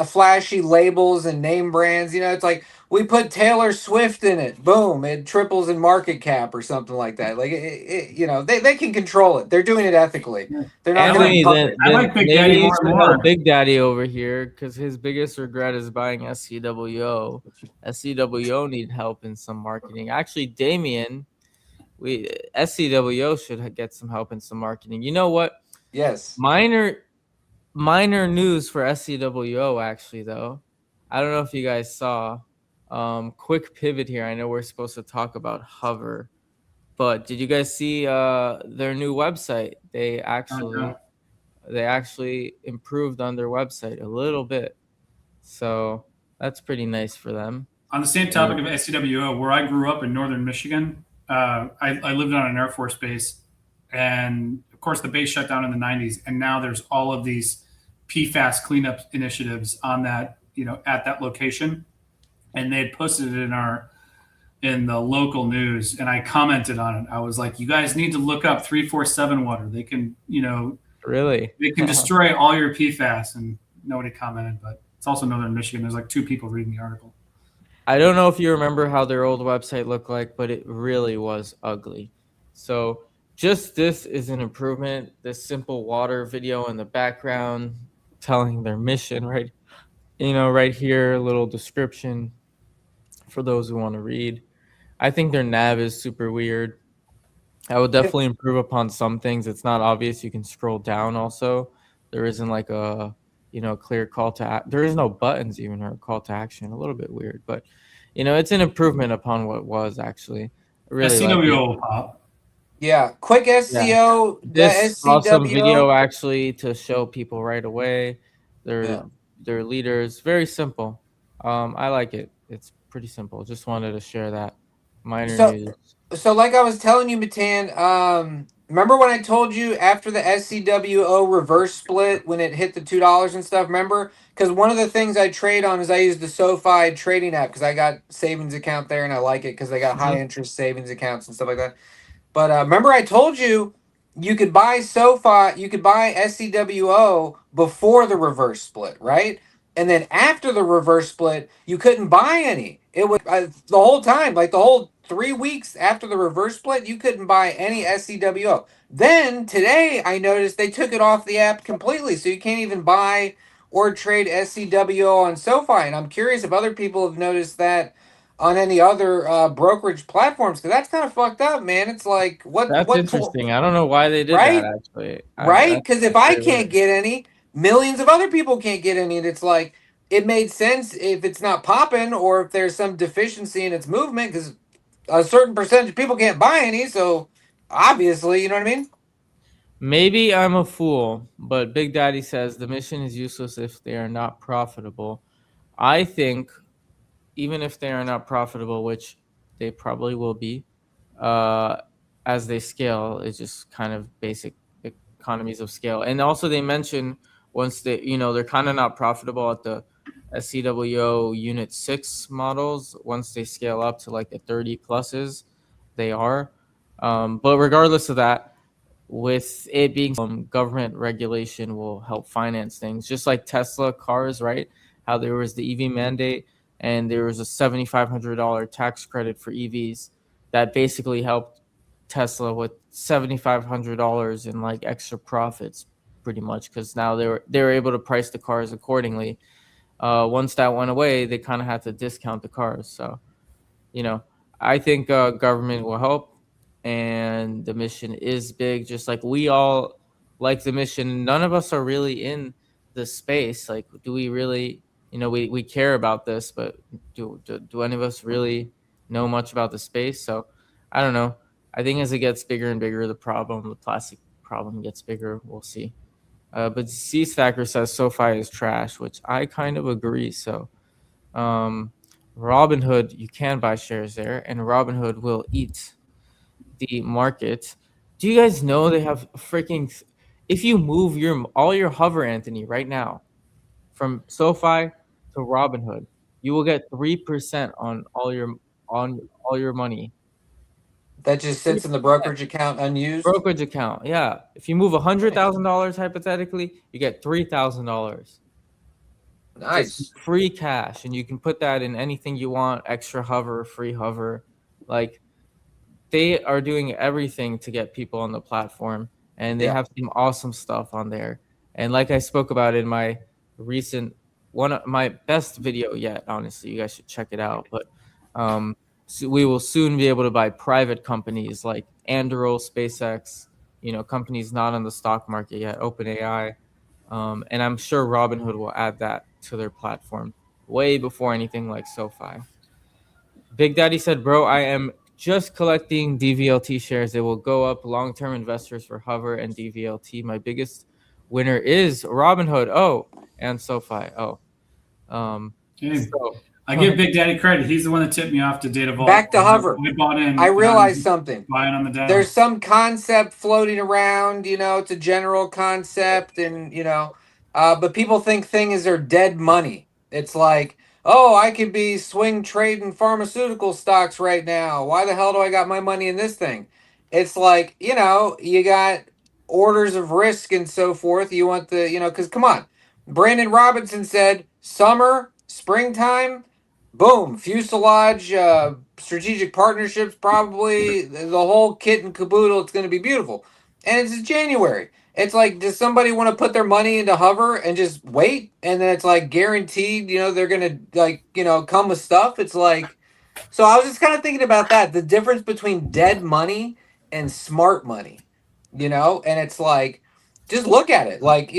flashy labels and name brands. It's like we put Taylor Swift in it. Boom, it triples in market cap or something like that. Like they can control it. They're doing it ethically. They're not going
Anthony,
to
then,
I
then
like Big
maybe
Daddy
you
more and
should
more.
help Big Daddy over here because his biggest regret is buying SCWO. SCWO need help in some marketing. Actually, Damien, SCWO should get some help in some marketing. You know what?
Yes.
Minor news for SCWO actually though. I don't know if you guys saw. Quick pivot here. I know we're supposed to talk about Hover, but did you guys see their new website? They actually improved on their website a little bit, so that's pretty nice for them.
On the same topic of SCWO, where I grew up in northern Michigan, I lived on an Air Force base, and of course the base shut down in the 90s, and now there's all of these PFAS cleanup initiatives on that, at that location, and they had posted it in the local news, and I commented on it. I was like, you guys need to look up 347 water. They can,
Really,
they can destroy all your PFAS, and nobody commented, but it's also northern Michigan. There's like 2 people reading the article.
I don't know if you remember how their old website looked like, but it really was ugly. So just this is an improvement. This simple water video in the background telling their mission, right? Right here, a little description for those who want to read. I think their nav is super weird. I would definitely improve upon some things. It's not obvious. You can scroll down also. There isn't like a clear call to there is no buttons even or a call to action. A little bit weird, but it's an improvement upon what was actually. I really like it.
will pop.
Yeah, quick SEO.
This
The
awesome
SCWO.
video actually to show people right away their leaders. Very simple. I like it. It's pretty simple. Just wanted to share that minor news.
So like I was telling you, Matan, remember when I told you after the SCWO reverse split when it hit the $2 and stuff? Remember? Because one of the things I trade on is I use the SoFi trading app because I got savings account there and I like it because they got high interest savings accounts and stuff like that. But remember I told you you could buy SoFi, you could buy SCWO before the reverse split, right? And then after the reverse split, you couldn't buy any. It was the whole time, like the whole 3 weeks after the reverse split, you couldn't buy any SCWO. Then today, I noticed they took it off the app completely, so you can't even buy or trade SCWO on SoFi. And I'm curious if other people have noticed that on any other brokerage platforms, because that's kind of fucked up, man. It's like
That's interesting. I don't know why they did
right?
that actually.
Right? Because if I
very
can't
weird.
get any, millions of other people can't get any. And it's like, it made sense if it's not popping or if there's some deficiency in its movement because a certain percentage of people can't buy any. So obviously, you know what I mean?
Maybe I'm a fool, but Big Daddy says the mission is useless if they are not profitable. I think even if they are not profitable, which they probably will be, as they scale, it's just kind of basic economies of scale. And also they mention once they, they're kind of not profitable at the SCWO Unit 6 models. Once they scale up to like the 30 pluses, they are. But regardless of that, with it being government regulation will help finance things, just like Tesla cars, right? How there was the EV mandate and there was a $7,500 tax credit for EVs that basically helped Tesla with $7,500 in like extra profits, pretty much, because now they were able to price the cars accordingly. Once that went away, they kind of had to discount the cars. So, I think government will help, and the mission is big. Just like we all like the mission, none of us are really in the space. Like, do we really? We care about this, but do any of us really know much about the space? So, I don't know. I think as it gets bigger and bigger, the plastic problem gets bigger. We'll see. But C Stacker says SoFi is trash, which I kind of agree. So, Robinhood, you can buy shares there, and Robinhood will eat the market. Do you guys know they have freaking? If you move all your hover, Anthony, right now from SoFi to Robinhood, you will get 3% on all your money.
That just sits in the brokerage account unused.
Brokerage account, yeah. If you move $100,000 hypothetically, you get $3,000.
Nice.
Just free cash, and you can put that in anything you want. Extra hover, free hover. Like, they are doing everything to get people on the platform, and they have some awesome stuff on there. And like I spoke about in my recent one of my best video yet, honestly, you guys should check it out. But so we will soon be able to buy private companies like Anduril, SpaceX, companies not on the stock market yet, OpenAI. And I'm sure Robinhood will add that to their platform way before anything like SoFi. Big Daddy said, bro, I am just collecting DVLT shares. They will go up. Long-term investors for Hover and DVLT. My biggest winner is Robinhood. Oh, and SoFi. Oh.
I give Big Daddy credit. He's the one that tipped me off to Data Vault.
Back to Hover.
I bought in.
I realized something.
Buying on the down.
There's some concept floating around, it's a general concept, and but people think things are dead money. It's like, oh, I could be swing trading pharmaceutical stocks right now. Why the hell do I got my money in this thing? It's like, you got orders of risk and so forth. You want the, because come on, Brandon Robinson said summer, springtime, boom, fuselage, strategic partnerships, probably the whole kit and caboodle. It's going to be beautiful. And it's January. It's like, does somebody want to put their money into Hover and just wait? And then it's like guaranteed, they're going to come with stuff. It's like, so I was just kind of thinking about that, the difference between dead money and smart money, and it's like, just look at it like,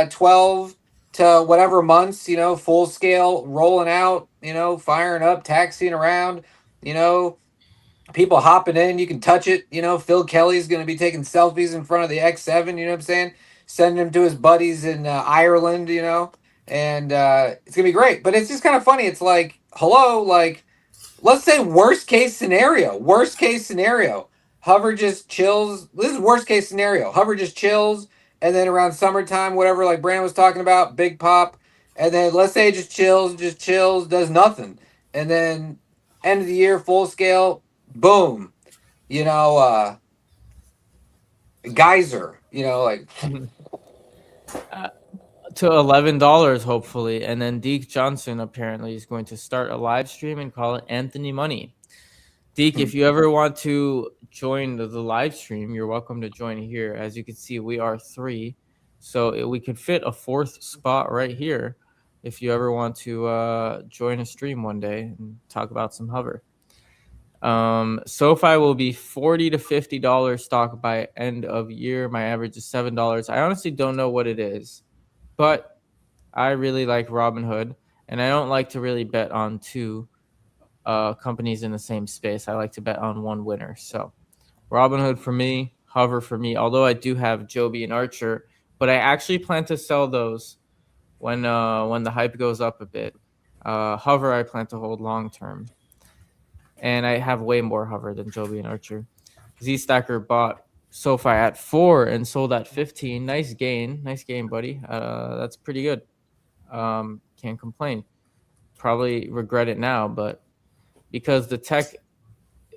12 to whatever months, full scale rolling out, firing up, taxiing around, people hopping in, you can touch it, Phil Kelly's going to be taking selfies in front of the X7, you know what I'm saying? Sending him to his buddies in Ireland, and it's going to be great. But it's just kind of funny. It's like, hello, like, let's say worst case scenario. Hover just chills. This is worst case scenario. Hover just chills, and then around summertime, whatever, like Brandon was talking about, big pop. And then let's say it just chills, does nothing. And then end of the year, full scale, boom. Geyser, like.
To $11, hopefully. And then Deke Johnson apparently is going to start a live stream and call it Anthony Money. Deke, if you ever want to join the live stream, you're welcome to join here. As you can see, we are 3. So we could fit a 4th spot right here if you ever want to join a stream one day and talk about some Hover. SoFi will be $40 to $50 stock by end of year. My average is $7. I honestly don't know what it is, but I really like Robinhood, and I don't like to really bet on 2 companies in the same space. I like to bet on one winner. So Robinhood for me, Hover for me, although I do have Joby and Archer, but I actually plan to sell those when the hype goes up a bit. Hover I plan to hold long term. And I have way more Hover than Joby and Archer. Z Stacker bought so far at 4 and sold at 15. Nice gain, buddy. That's pretty good. Can't complain. Probably regret it now, but because the tech,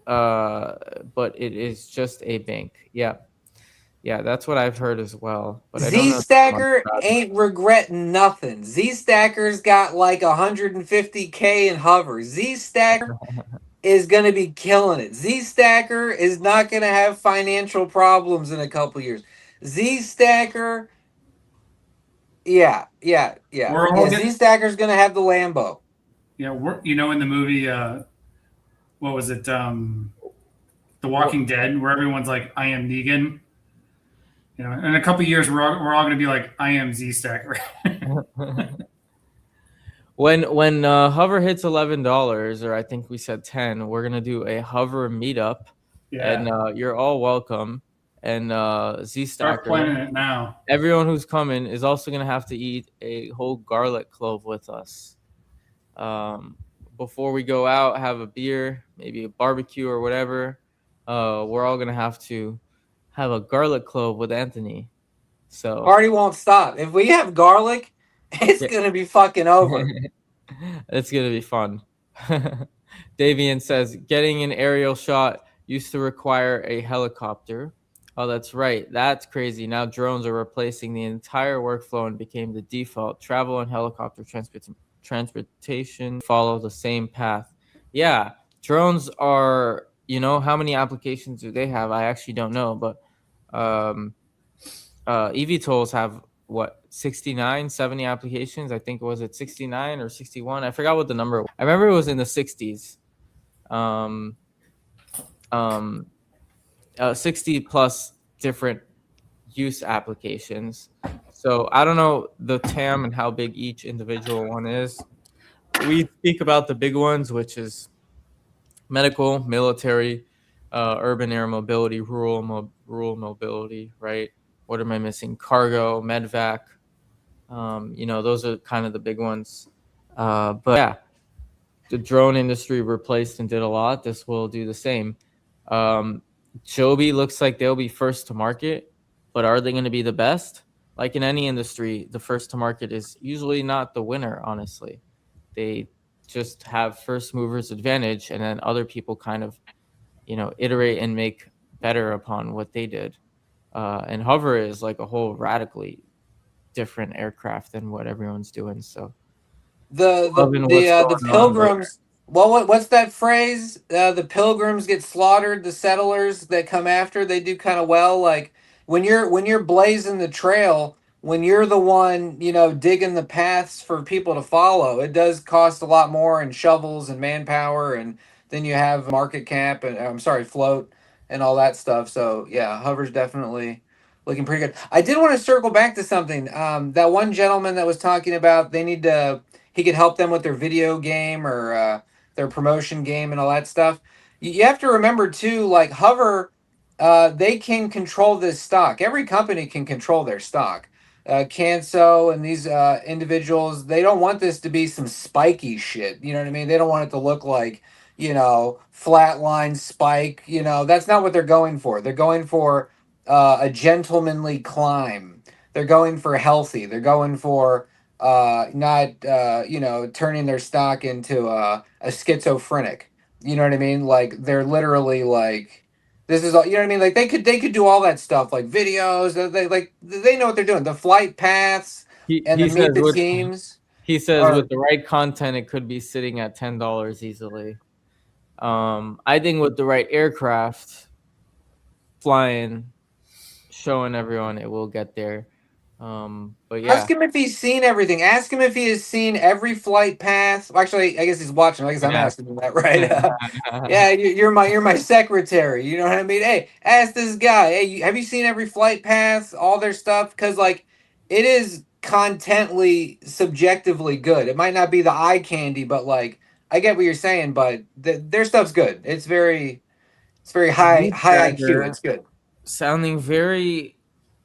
but it is just a bank. Yeah, that's what I've heard as well. But I don't
Z
know too much
Stacker
about it.
ain't regretting nothing. Z Stacker's got like 150K in hover. Z Stacker is going to be killing it. Z Stacker is not going to have financial problems in a couple years. Z Stacker, yeah.
We're all
Z Stacker's going to have the Lambo.
Yeah, in the movie, what was it? The Walking Dead, where everyone's like, "I am Negan." In a couple years, we're all going to be like, "I am Z Stacker."
When Hover hits $11, or I think we said 10, we're gonna do a Hover meetup, and you're all welcome. And Z
Start
Stacker,
planning it now.
everyone who's coming is also gonna have to eat a whole garlic clove with us. Before we go out, have a beer, maybe a barbecue or whatever. We're all gonna have to have a garlic clove with Anthony. So
Party won't stop. If we have garlic, it's going to be fucking over.
It's gonna be fun. Davian says getting an aerial shot used to require a helicopter. Oh, that's right. That's crazy. Now drones are replacing the entire workflow and became the default. Travel and helicopter transportation follow the same path. Yeah, drones are. How many applications do they have? I actually don't know, but eVTOLs have what, 69, 70 applications. I think, was it 69 or 61? I forgot what the number was. I remember it was in the 60s. 60 plus different use applications. So I don't know the TAM and how big each individual one is. We speak about the big ones, which is medical, military, urban air mobility, rural mobility, right? What am I missing? Cargo, medvac. Those are kind of the big ones. But yeah, the drone industry replaced and did a lot. This will do the same. Joby looks like they'll be first to market, but are they going to be the best? Like in any industry, the first to market is usually not the winner, honestly. They just have first movers advantage, and then other people kind of, iterate and make better upon what they did. And Hover is like a whole radically different aircraft than what everyone's doing. So
The pilgrims. Well, what's that phrase? The pilgrims get slaughtered. The settlers that come after, they do kind of well. Like when you're blazing the trail, when you're the one digging the paths for people to follow, it does cost a lot more in shovels and manpower, and then you have market cap and float and all that stuff. So yeah, Hover's definitely looking pretty good. I did want to circle back to something. That one gentleman that was talking about he could help them with their video game or their promotion game and all that stuff. You have to remember too, like Hover, they can control this stock. Every company can control their stock. Canso and these individuals, they don't want this to be some spiky shit. You know what I mean? They don't want it to look like, flatline spike. That's not what they're going for. They're going for a gentlemanly climb. They're going for healthy. They're going for not turning their stock into a schizophrenic. You know what I mean? Like they're literally like this is all. You know what I mean? Like they could do all that stuff like videos. They know what they're doing. The flight paths and the meet the teams.
He says with the right content, it could be sitting at $10 easily. I think with the right aircraft, flying, showing everyone, it will get there. But yeah.
Ask him if he's seen everything. Ask him if he has seen every flight path. Actually, I guess he's watching. I guess I'm asking him that, right? Yeah, you're my secretary. You know what I mean? Hey, ask this guy. Hey, have you seen every flight path? All their stuff, because like it is contently, subjectively good. It might not be the eye candy, but like I get what you're saying. But their stuff's good. It's very high IQ. It's good.
Sounding very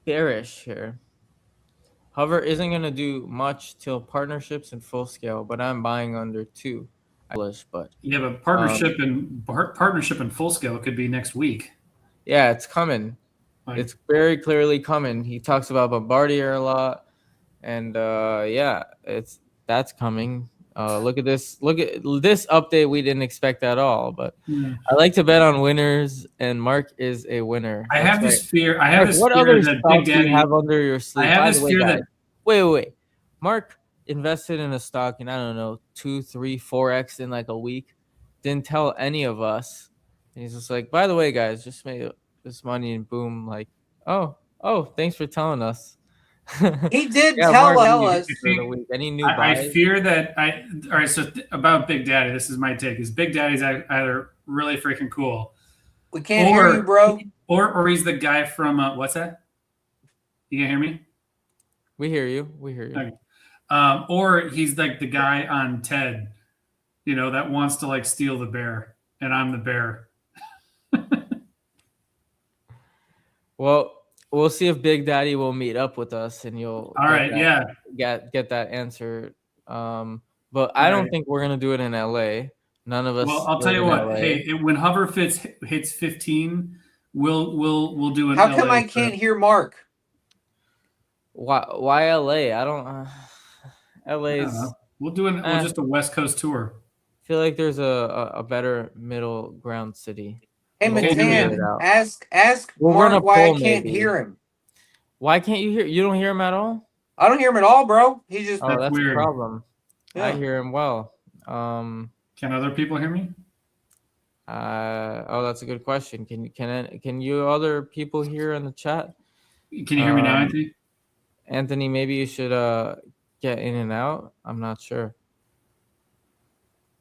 bearish here. Hover isn't going to do much till partnerships and full scale, but I'm buying under 2. But
partnership and full scale could be next week.
Yeah, it's coming.
Like,
It's very clearly coming. He talks about Bombardier a lot, and yeah, that's coming. Look at this! Look at this update. We didn't expect at all, but
yeah.
I like to bet on winners, and Mark is a winner.
I
That's
have
right.
this fear. I have
Mark,
this
what
fear
other
that Big
stocks do you
Daddy.
have under your
I
sleeve?
have
By
this
the way,
fear
guys,
that
wait. Mark invested in a stock in, I don't know, 2, 3, 4x in like a week. Didn't tell any of us. And he's just like, by the way, guys, just made this money, and boom, like, oh, thanks for telling us.
He did
Yeah,
tell
Mark, what do you
us.
do for the week? Any new
I
buys?
fear that all right. So about Big Daddy, this is my take: is Big Daddy's either really freaking cool,
We can't hear you, bro.
or he's the guy from what's that? You can hear me?
We hear you. We hear you.
Okay. Or he's like the guy on TED, that wants to like steal the bear, and I'm the bear.
Well, we'll see if Big Daddy will meet up with us, and you'll
All right, yeah.
get that answer. But I
All
don't
right.
think we're gonna do it in LA. None of us.
Well, I'll tell
live
you
in
what.
LA.
Hey, when Hover hits 15, we'll do an
How
LA
come I
trip.
can't hear Mark?
Why LA? I don't.
I
LA's.
don't know. We'll just a West Coast tour.
Feel like there's a better middle ground city.
Hey,
We'll figure it
Matan,
out.
ask
We'll run a
Mark why I
poll,
can't
maybe.
hear him.
Why can't you hear? You don't hear him at all?
I don't hear him at all, bro. He just.
Oh, that's
weird.
a problem.
Yeah.
I hear him well.
Can other people hear me?
Oh, that's a good question. Can you other people here in the chat?
Can you hear me now, Anthony?
Anthony, maybe you should get in and out. I'm not sure.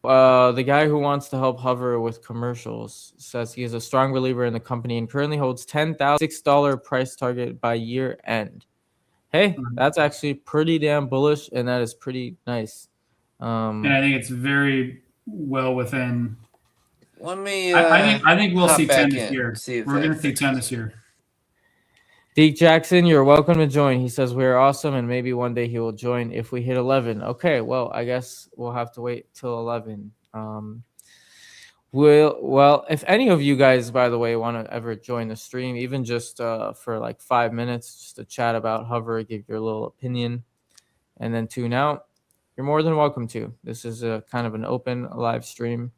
The guy who wants to help Hover with commercials says he is a strong believer in the company and currently holds $10,006 price target by year end. Hey, that's actually pretty damn bullish, and that is pretty nice.
And I think it's very well within.
Let me.
I think we'll
hop
see 10
back
this
in
year.
and see if
We're
that
going to see 10
fixes
this year.
Deke Jackson, you're welcome to join. He says we're awesome, and maybe one day he will join if we hit 11. Okay, well, I guess we'll have to wait till 11. Well, if any of you guys, by the way, want to ever join the stream, even just for like 5 minutes, just to chat about Hover, give your little opinion, and then tune out, you're more than welcome to. This is a kind of an open live stream.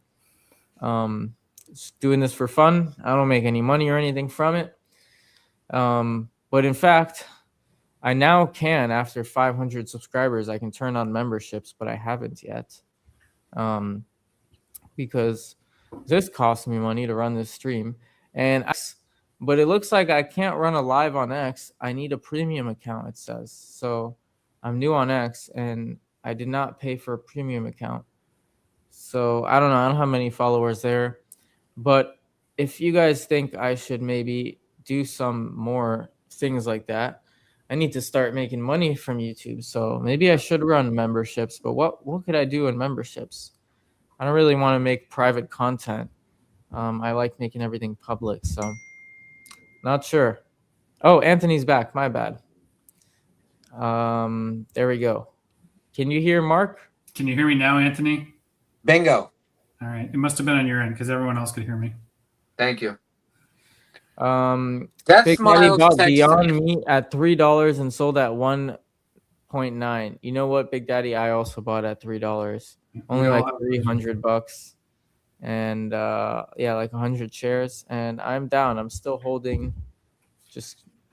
Just doing this for fun. I don't make any money or anything from it. But in fact, I now can, after 500 subscribers, I can turn on memberships, but I haven't yet. Because this costs me money to run this stream. But it looks like I can't run a live on X. I need a premium account, it says. So I'm new on X, and I did not pay for a premium account. So I don't know. I don't have many followers there. But if you guys think I should maybe do some more things like that, I need to start making money from YouTube. So maybe I should run memberships. But what could I do in memberships? I don't really want to make private content. I like making everything public. So not sure. Oh, Anthony's back. My bad. There we go. Can you hear Mark?
Can you hear me now, Anthony?
Bingo.
All right. It must have been on your end because everyone else could hear me.
Thank you.
Big Daddy bought Beyond Meat at $3 and sold at 1.9. You know what, Big Daddy? I also bought at $3. Only like $300. And yeah, like 100 shares. And I'm down. I'm still holding.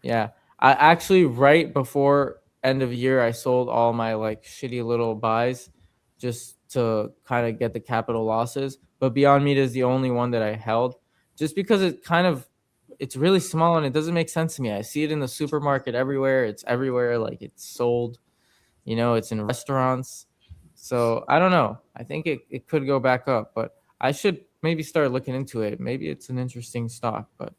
I actually, right before end of year, I sold all my like shitty little buys just to kind of get the capital losses. But Beyond Meat is the only one that I held just because it's really small and it doesn't make sense to me. I see it in the supermarket everywhere. It's everywhere. Like it's sold, it's in restaurants. So I don't know. I think it could go back up, but I should maybe start looking into it. Maybe it's an interesting stock, but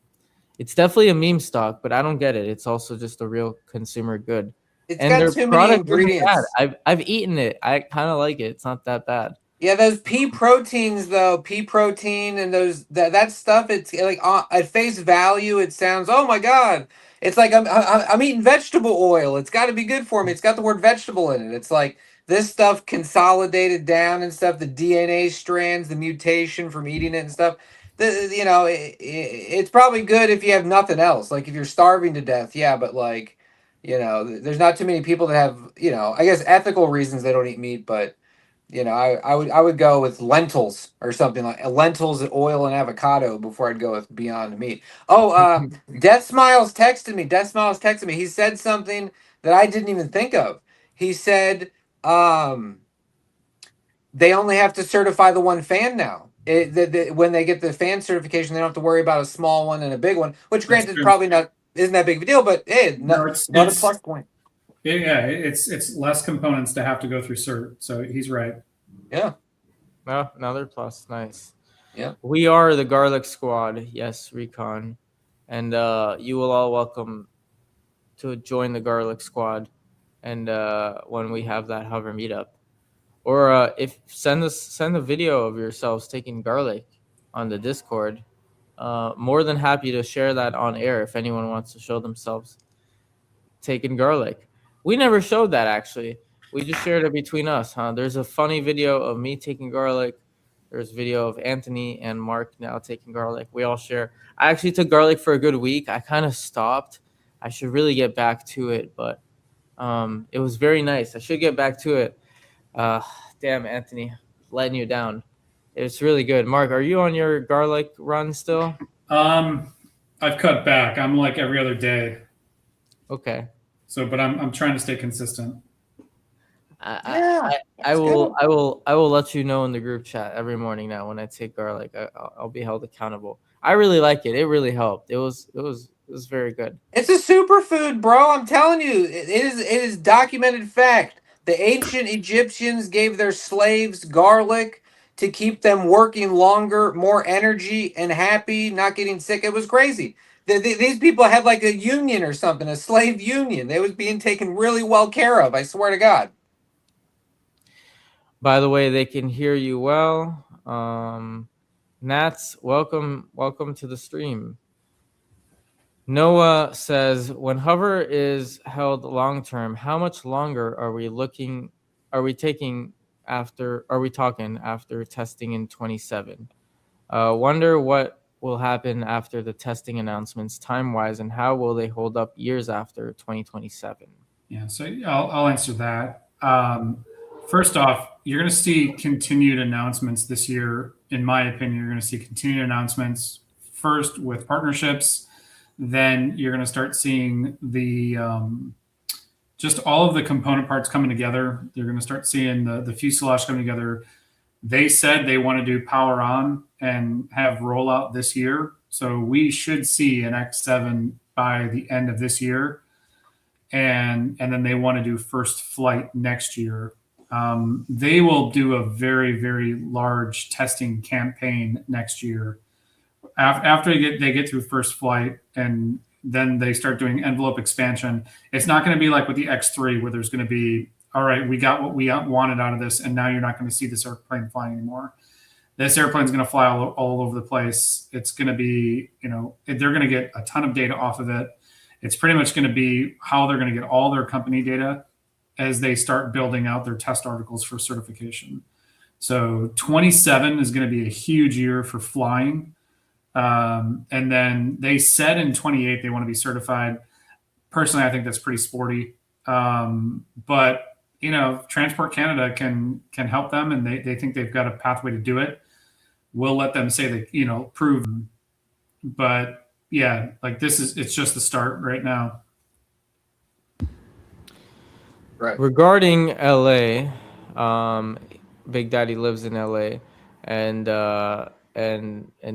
it's definitely a meme stock, but I don't get it. It's also just a real consumer good.
It's
and
got
their
too many
product isn't
ingredients.
bad. I've eaten it. I kind of like it. It's not that bad.
Yeah, those pea proteins though, pea protein and that stuff. It's like at face value, it sounds. Oh my god! It's like I'm eating vegetable oil. It's got to be good for me. It's got the word vegetable in it. It's like this stuff consolidated down and stuff. The DNA strands, the mutation from eating it and stuff. it's probably good if you have nothing else. Like if you're starving to death, yeah, but like, there's not too many people that have, I guess ethical reasons they don't eat meat, but I would go with lentils or something like lentils, oil, and avocado before I'd go with Beyond Meat. Oh, Death Smiles texted me. Death Smiles texted me. He said something that I didn't even think of. He said, they only have to certify the one fan now. When they get the fan certification, they don't have to worry about a small one and a big one. Which,
That's
granted,
true.
probably not isn't that big of a deal, but hey,
No,
another plus point.
Yeah, it's less components to have to go through cert. So he's right.
Yeah.
No, another plus. Nice.
Yeah.
We are the Garlic Squad. Yes, Recon. And you will all welcome to join the Garlic Squad. And when we have that hover meetup, or if send a video of yourselves taking garlic on the Discord. More than happy to share that on air if anyone wants to show themselves taking garlic. We never showed that actually. We just shared it between us, huh? There's a funny video of me taking garlic. There's video of Anthony and Mark now taking garlic. We all share. I actually took garlic for a good week. I kind of stopped. I should really get back to it, but it was very nice. I should get back to it. Damn, Anthony, letting you down. It's really good. Mark, are you on your garlic run still?
I've cut back. I'm like every other day.
Okay.
So, but I'm trying to stay consistent.
I will let you know in the group chat every morning now when I take garlic. I'll be held accountable. I really like it. It really helped. It was very good.
It's a superfood, bro. I'm telling you, it is documented fact. The ancient Egyptians gave their slaves garlic to keep them working longer, more energy, and happy, not getting sick. It was crazy. These people had like a union or something, a slave union. They was being taken really well care of. I swear to God.
By the way, they can hear you well. Nats, welcome to the stream. Noah says, when hover is held long term, how much longer are we talking after testing in 27? Wonder what will happen after the testing announcements time wise, and how will they hold up years after 2027?
Yeah, so I'll answer that. First off, you're going to see continued announcements this year. In my opinion, you're going to see continued announcements first with partnerships. Then you're going to start seeing the just all of the component parts coming together. You're going to start seeing the fuselage coming together. They said they want to do power on and have rollout this year. So we should see an X7 by the end of this year. And then they want to do first flight next year. They will do a very, very large testing campaign next year. After they get through first flight, and then they start doing envelope expansion. It's not going to be like with the X3 where there's going to be, all right, we got what we wanted out of this, and now you're not going to see this airplane flying anymore. This airplane's going to fly all over the place. It's going to be, they're going to get a ton of data off of it. It's pretty much going to be how they're going to get all their company data as they start building out their test articles for certification. So 27 is going to be a huge year for flying. And then they said in 28 they want to be certified. Personally, I think that's pretty sporty. But Transport Canada can help them, and they think they've got a pathway to do it. We'll let them say that prove. But yeah, like it's just the start right now.
Right. Regarding LA, Big Daddy lives in LA, and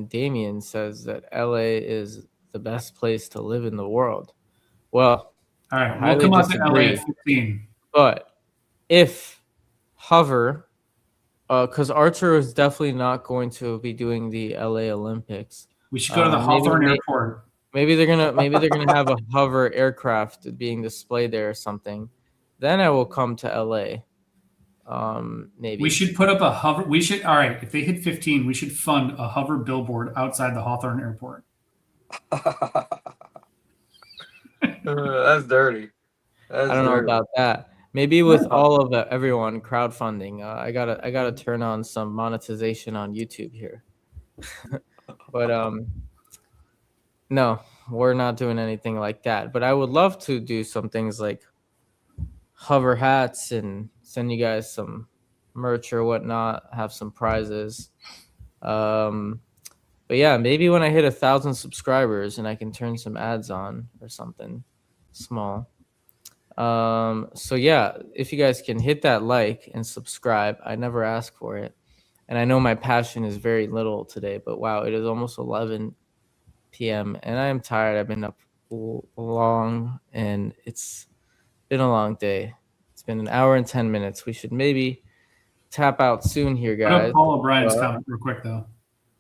Damien says that LA is the best place to live in the world. Well,
all right, we'll come out to LA at 15.
But if hover, because Archer is definitely not going to be doing the LA Olympics.
We should go to the Hawthorne Airport.
Maybe they're gonna have a hover aircraft being displayed there or something. Then I will come to LA. Maybe
we should put up a hover. We should, all right, if they hit 15, we should fund a hover billboard outside the Hawthorne Airport.
That's dirty.
I don't know about that. Maybe with all of everyone crowdfunding. I gotta turn on some monetization on YouTube here. But no, we're not doing anything like that. But I would love to do some things like hover hats and send you guys some merch or whatnot, have some prizes. Um, but yeah, maybe when I hit 1,000 subscribers and I can turn some ads on or something small. So yeah, if you guys can hit that like and subscribe, I never ask for it. And I know my passion is very little today, but wow, it is almost 11 p.m. and I am tired. I've been up long and it's been a long day. It's been an hour and 10 minutes. We should maybe tap out soon here,
Put up
guys.
Paul O'Brien's comment real quick, though.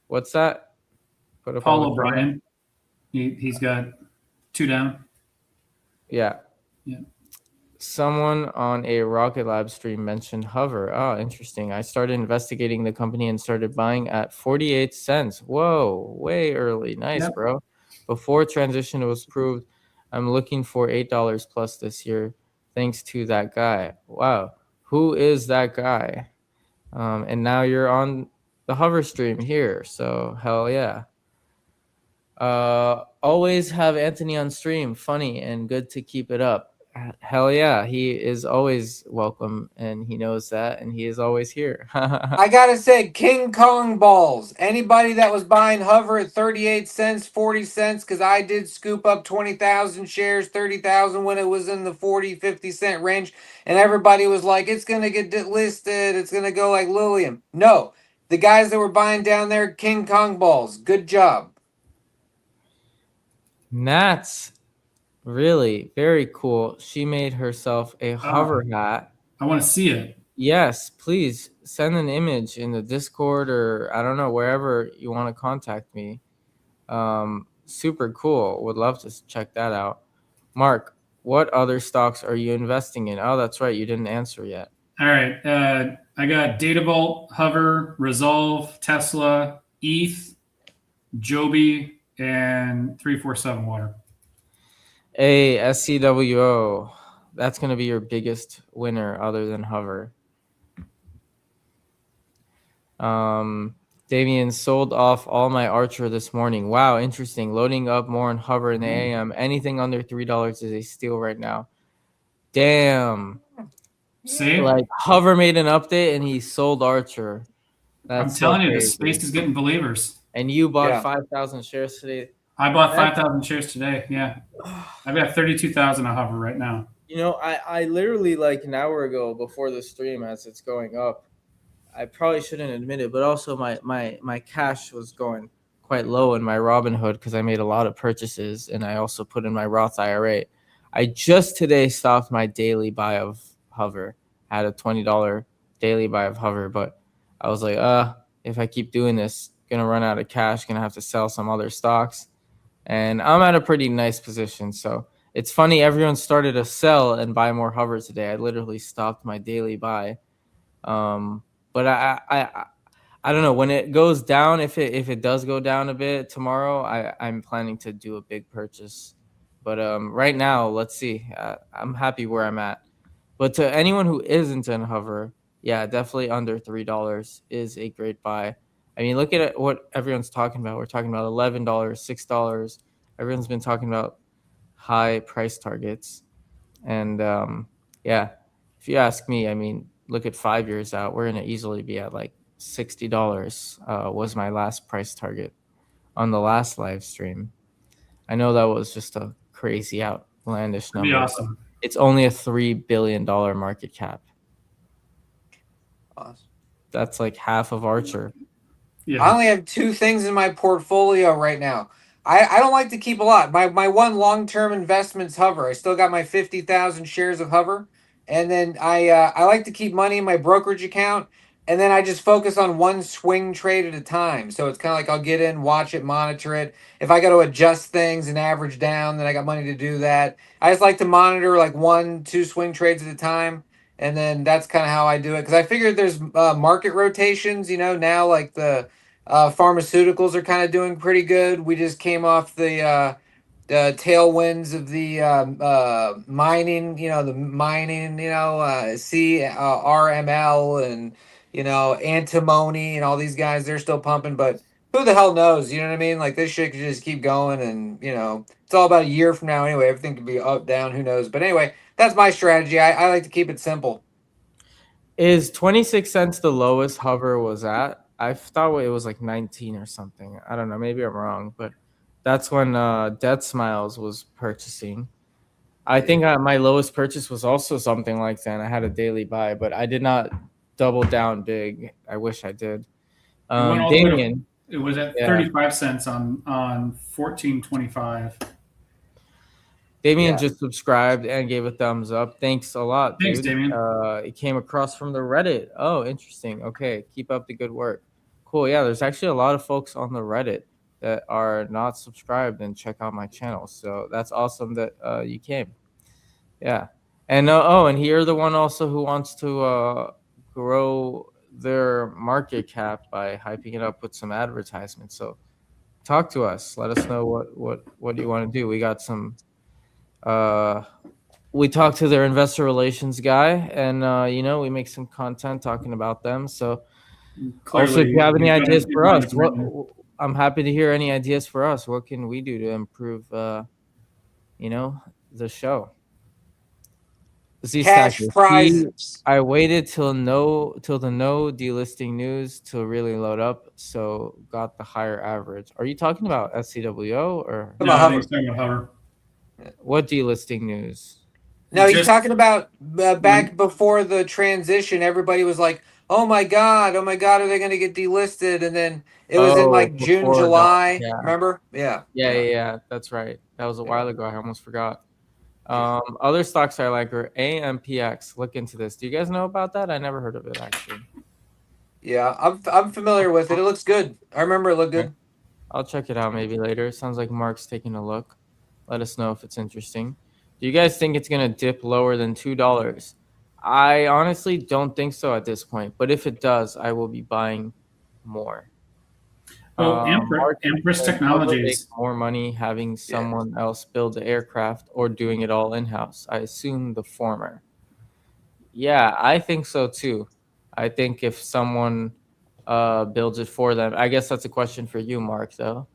What's that? Put up
Paul
on the comment?
O'Brien. He's got 2 down.
Yeah.
Yeah.
Someone on a Rocket Lab stream mentioned Hover. Oh, interesting. I started investigating the company and started buying at 48 cents. Whoa, way early. Nice,
Yep.
bro. Before transition was proved, I'm looking for $8 plus this year, thanks to that guy. Wow. Who is that guy? And now you're on the Hover stream here. So, hell yeah. Always have Anthony on stream. Funny and good to keep it up. Hell yeah, he is always welcome, and he knows that, and he is always here.
I gotta say, King Kong balls. Anybody that was buying Hover at 38 cents, 40 cents, because I did scoop up 20,000 shares, 30,000 when it was in the 40, 50 cent range, and everybody was like, it's gonna get listed, it's gonna go like Lilium. No, the guys that were buying down there, King Kong balls. Good job.
Nats, really very cool. She made herself a hover hat.
I want to see it.
Yes, please send an image in the Discord or I don't know, wherever you want to contact me. Super cool. Would love to check that out. Mark, what other stocks are you investing in? Oh, that's right. You didn't answer yet.
All right. I got Datavault, Hover, Resolve, Tesla, ETH, Joby, and 347 Water.
SCWO. That's going to be your biggest winner other than Hover. Damien sold off all my Archer this morning. Wow, interesting. Loading up more on Hover in the AM. Anything under $3 is a steal right now. Damn.
See?
Like Hover made an update and he sold Archer.
I'm telling you, the space is getting believers.
And you bought 5,000 shares today.
I bought 5,000 shares today. Yeah. I've got 32,000 on Hover right now.
You know, I literally like an hour ago before the stream as it's going up, I probably shouldn't admit it, but also my cash was going quite low in my Robinhood because I made a lot of purchases and I also put in my Roth IRA. I just today stopped my daily buy of Hover. I had a $20 daily buy of Hover, but I was like, if I keep doing this, gonna run out of cash, gonna have to sell some other stocks. And I'm at a pretty nice position. So it's funny, everyone started to sell and buy more Hover today. I literally stopped my daily buy. But I don't know, when it goes down, if it does go down a bit tomorrow, I'm planning to do a big purchase. But right now, let's see. I'm happy where I'm at. But to anyone who isn't in Hover, yeah, definitely under $3 is a great buy. I mean, look at what everyone's talking about. We're talking about $11, $6. Everyone's been talking about high price targets. And yeah, if you ask me, I mean, look at 5 years out, we're going to easily be at like $60 was my last price target on the last live stream. I know that was just a crazy outlandish number.
That'd be awesome.
It's only a $3 billion market cap.
Awesome.
That's like half of Archer.
Yeah. I only have 2 things in my portfolio right now. I don't like to keep a lot. My one long-term investment's Hover. I still got my 50,000 shares of Hover. And then I like to keep money in my brokerage account. And then I just focus on one swing trade at a time. So it's kind of like I'll get in, watch it, monitor it. If I got to adjust things and average down, then I got money to do that. I just like to monitor like 1-2 swing trades at a time. And then that's kind of how I do it. Because I figured there's market rotations, now like the pharmaceuticals are kind of doing pretty good. We just came off the tailwinds of the mining, CRML and, antimony and all these guys, they're still pumping. But who the hell knows? You know what I mean? Like this shit could just keep going, and it's all about a year from now anyway. Everything could be up, down, who knows? But anyway, that's my strategy. I like to keep it simple.
Is 26 cents the lowest Hover was at? I thought it was like 19 or something. I don't know. Maybe I'm wrong, but that's when Dead Smiles was purchasing. I think my lowest purchase was also something like that. I had a daily buy, but I did not double down big. I wish I did.
It went all the way to,
Damien,
it was at
yeah.
35 cents on 14.25.
Damien
Yeah.
just subscribed and gave a thumbs up. Thanks a lot, dude.
Thanks, Damien.
It came across from the Reddit. Oh, interesting. Okay, keep up the good work. Cool. Yeah, there's actually a lot of folks on the Reddit that are not subscribed and check out my channel. So that's awesome that you came. Yeah. And and you're the one also who wants to grow their market cap by hyping it up with some advertisements. So talk to us. Let us know what you want to do. We got some we talked to their investor relations guy, and we make some content talking about them. So
Clearly,
also, if you have any
you've done
ideas
it
for
in
us,
right now.
I'm happy to hear any ideas for us. What can we do to improve the show?
Cash prizes.
I waited till the no delisting news to really load up, so got the higher average. Are you talking about SCWO or
No, I think it's talking about Hover.
what delisting news?
No, he's
Just
talking about back
when-
before the transition. Everybody was like, oh my God, are they going to get delisted? And then it was in like June,
Before
July.
yeah.
Remember?
Yeah, that's right. That was a while ago. I almost forgot. Other stocks I like are AMPX. Look into this. Do you guys know about that? I never heard of it actually.
Yeah, I'm familiar with it. It looks good. I remember it looked good.
I'll check it out maybe later. Sounds like Mark's taking a look. Let us know if it's interesting. Do you guys think it's gonna dip lower than $2? I honestly don't think so at this point. But if it does, I will be buying more.
Oh,
Mark
Empress
said Hover
Technologies.
makes more money having someone else build the aircraft or doing it all in-house. I assume the former. Yeah, I think so too. I think if someone builds it for them, I guess that's a question for you, Mark, though.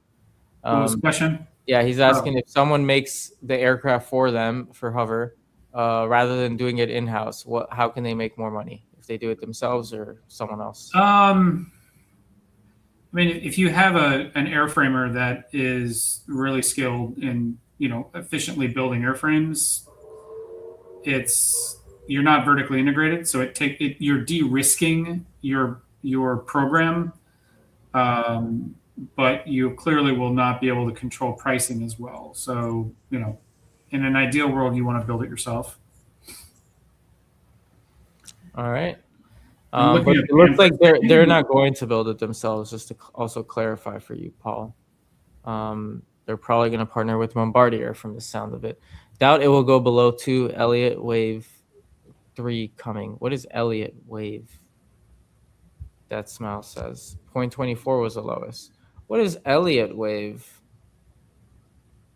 What was the question?
Yeah, he's asking if someone makes the aircraft for them for Hover, rather than doing it in-house. How can they make more money if they do it themselves or someone else?
I mean, if you have an airframer that is really skilled in, efficiently building airframes, you're not vertically integrated, so you're de-risking your program, but you clearly will not be able to control pricing as well. So, in an ideal world, you want to build it yourself.
All right.
I'm
But
looking
it looks like they're not going to build it themselves. Just to also clarify for you, Paul, they're probably going to partner with Bombardier from the sound of it. Doubt it will go below 2. Elliott Wave 3 coming. What is Elliott Wave? That smile says 0.24 was the lowest. What is Elliott Wave?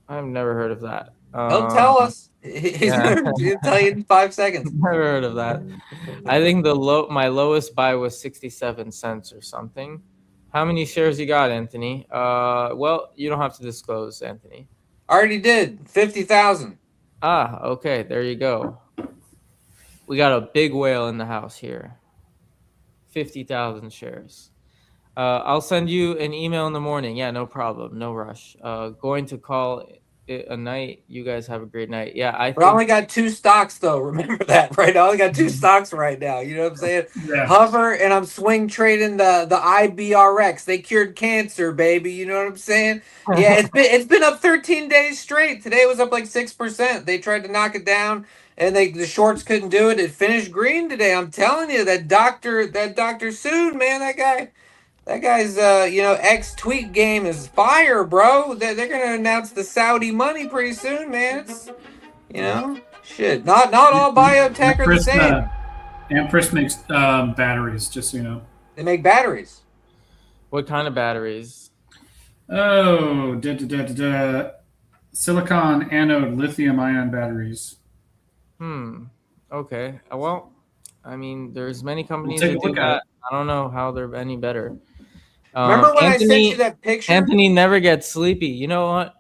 I've never heard of that.
He'll tell us. He'll tell you in 5 seconds.
Never heard of that. I think my lowest buy was 67 cents or something. How many shares you got, Anthony? Well, you don't have to disclose, Anthony.
Already did 50,000.
Okay, there you go. We got a big whale in the house here. 50,000 shares. I'll send you an email in the morning. Yeah, no problem, no rush. Going to call it a night. You guys have a great night. Yeah, I
only got 2 stocks though. Remember that, right? I only got 2 stocks right now. You know what I'm saying?
Yeah.
Hover, and I'm swing trading the IBRX. They cured cancer, baby. You know what I'm saying? Yeah, it's been up 13 days straight. Today it was up like 6%. They tried to knock it down, and the shorts couldn't do it. It finished green today. I'm telling you, that Dr. Sood, man, that guy's X tweet game is fire, bro. They're gonna announce the Saudi money pretty soon, man. It's shit. Not all biotech are the same.
Empress makes batteries, just so you know.
They make batteries.
What kind of batteries?
Oh, silicon anode lithium ion batteries.
Okay. Well, I mean, there's many companies
We'll
that
take a
do
look at
that.
it.
I don't know how they're any better.
Remember when I sent you
Anthony
that picture?
Anthony never gets sleepy. You know what?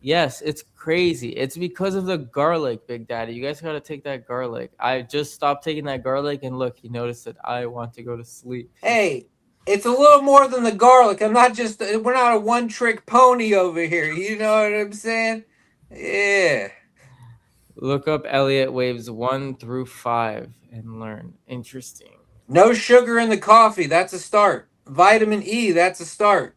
Yes, it's crazy. It's because of the garlic, Big Daddy. You guys got to take that garlic. I just stopped taking that garlic, and look, he noticed that I want to go to sleep.
Hey, it's a little more than the garlic. I'm not just, we're not a one trick pony over here. You know what I'm saying? Yeah.
Look up Elliott waves 1 through 5 and learn. Interesting.
No sugar in the coffee. That's a start. Vitamin E. That's a start.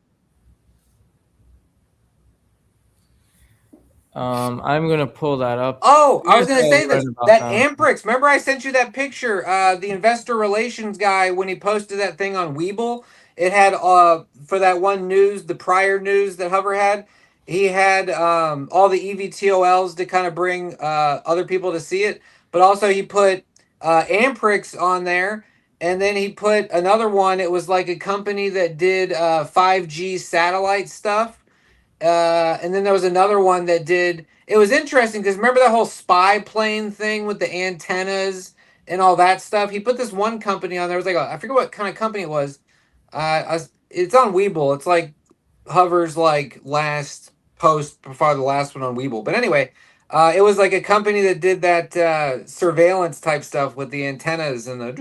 I'm gonna pull that up.
Oh, I was
You
going to
guys
say
gotta
this.
learn about
That
that.
Amprix. Remember I sent you that picture, the investor relations guy, when he posted that thing on Weeble? It had, for that one news, the prior news that Hover had, he had all the EVTOLs to kind of bring other people to see it. But also he put Amprix on there. And then he put another one. It was like a company that did 5G satellite stuff. And then there was another one that did. It was interesting because remember that whole spy plane thing with the antennas and all that stuff. He put this one company on there. It was like I forget what kind of company it was. It's on Weeble. It's like Hover's like last post before the last one on Weeble. But anyway, it was like a company that did that surveillance type stuff with the antennas and the.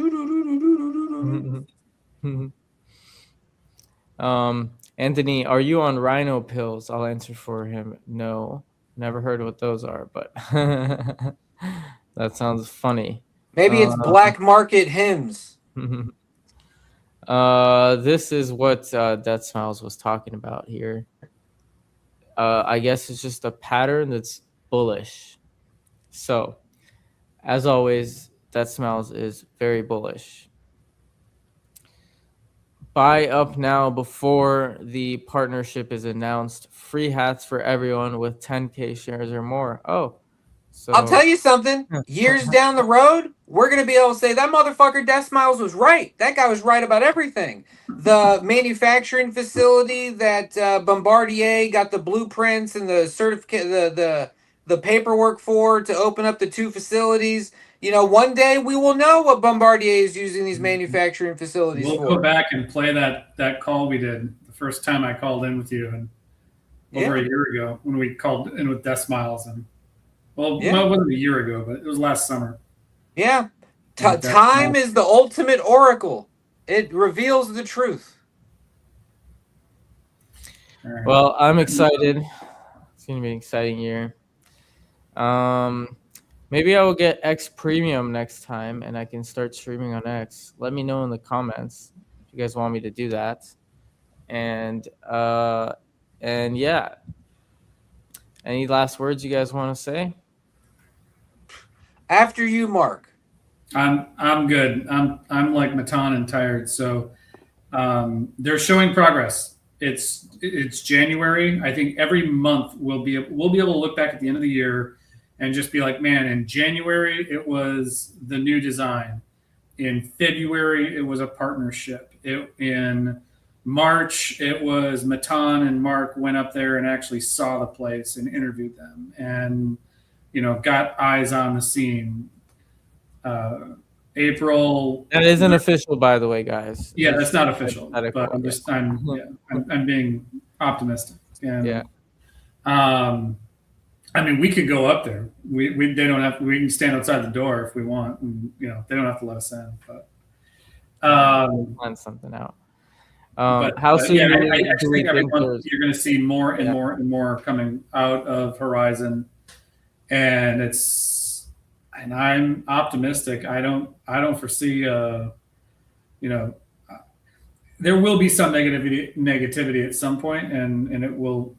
Anthony, are you on rhino pills? I'll answer for him. No, never heard what those are, but that sounds funny.
Maybe it's black market hymns.
This is what Death Smiles was talking about here. I guess it's just a pattern that's bullish. So, as always, Death Smiles is very bullish. Buy up now before the partnership is announced. Free hats for everyone with 10K shares or more. Oh, so
I'll tell you something. Years down the road, we're going to be able to say that motherfucker Death Smiles was right. That guy was right about everything. The manufacturing facility that Bombardier got the blueprints and the certificate, the paperwork for to open up the two facilities. You know, one day we will know what Bombardier is using these manufacturing facilities
We'll
for.
go back and play that call we did the first time I called in with you and over a year ago when we called in with Death Smiles and no, it wasn't a year ago, but it was last summer.
Yeah. Time is the ultimate oracle. It reveals the truth.
Right.
Well, I'm excited. It's gonna be an exciting year. Maybe I will get X Premium next time, and I can start streaming on X. Let me know in the comments if you guys want me to do that. And yeah. Any last words you guys want to say?
After you, Mark.
I'm good. I'm like Matan and tired. So they're showing progress. It's January. I think every month we'll be able to look back at the end of the year and just be like, man, in January it was the new design. In February it was a partnership. In March it was Matan and Mark went up there and actually saw the place and interviewed them and got eyes on the scene. April.
That isn't official, by the way, guys.
Yeah, that's not official. But I'm being optimistic. And,
yeah.
I mean, we could go up there. We can stand outside the door if we want. And, they don't have to let us in. But
plan something out. How soon?
Yeah, I think every month you're going to see more and more and more coming out of Horizon, and I'm optimistic. I don't foresee there will be some negativity at some point, and it will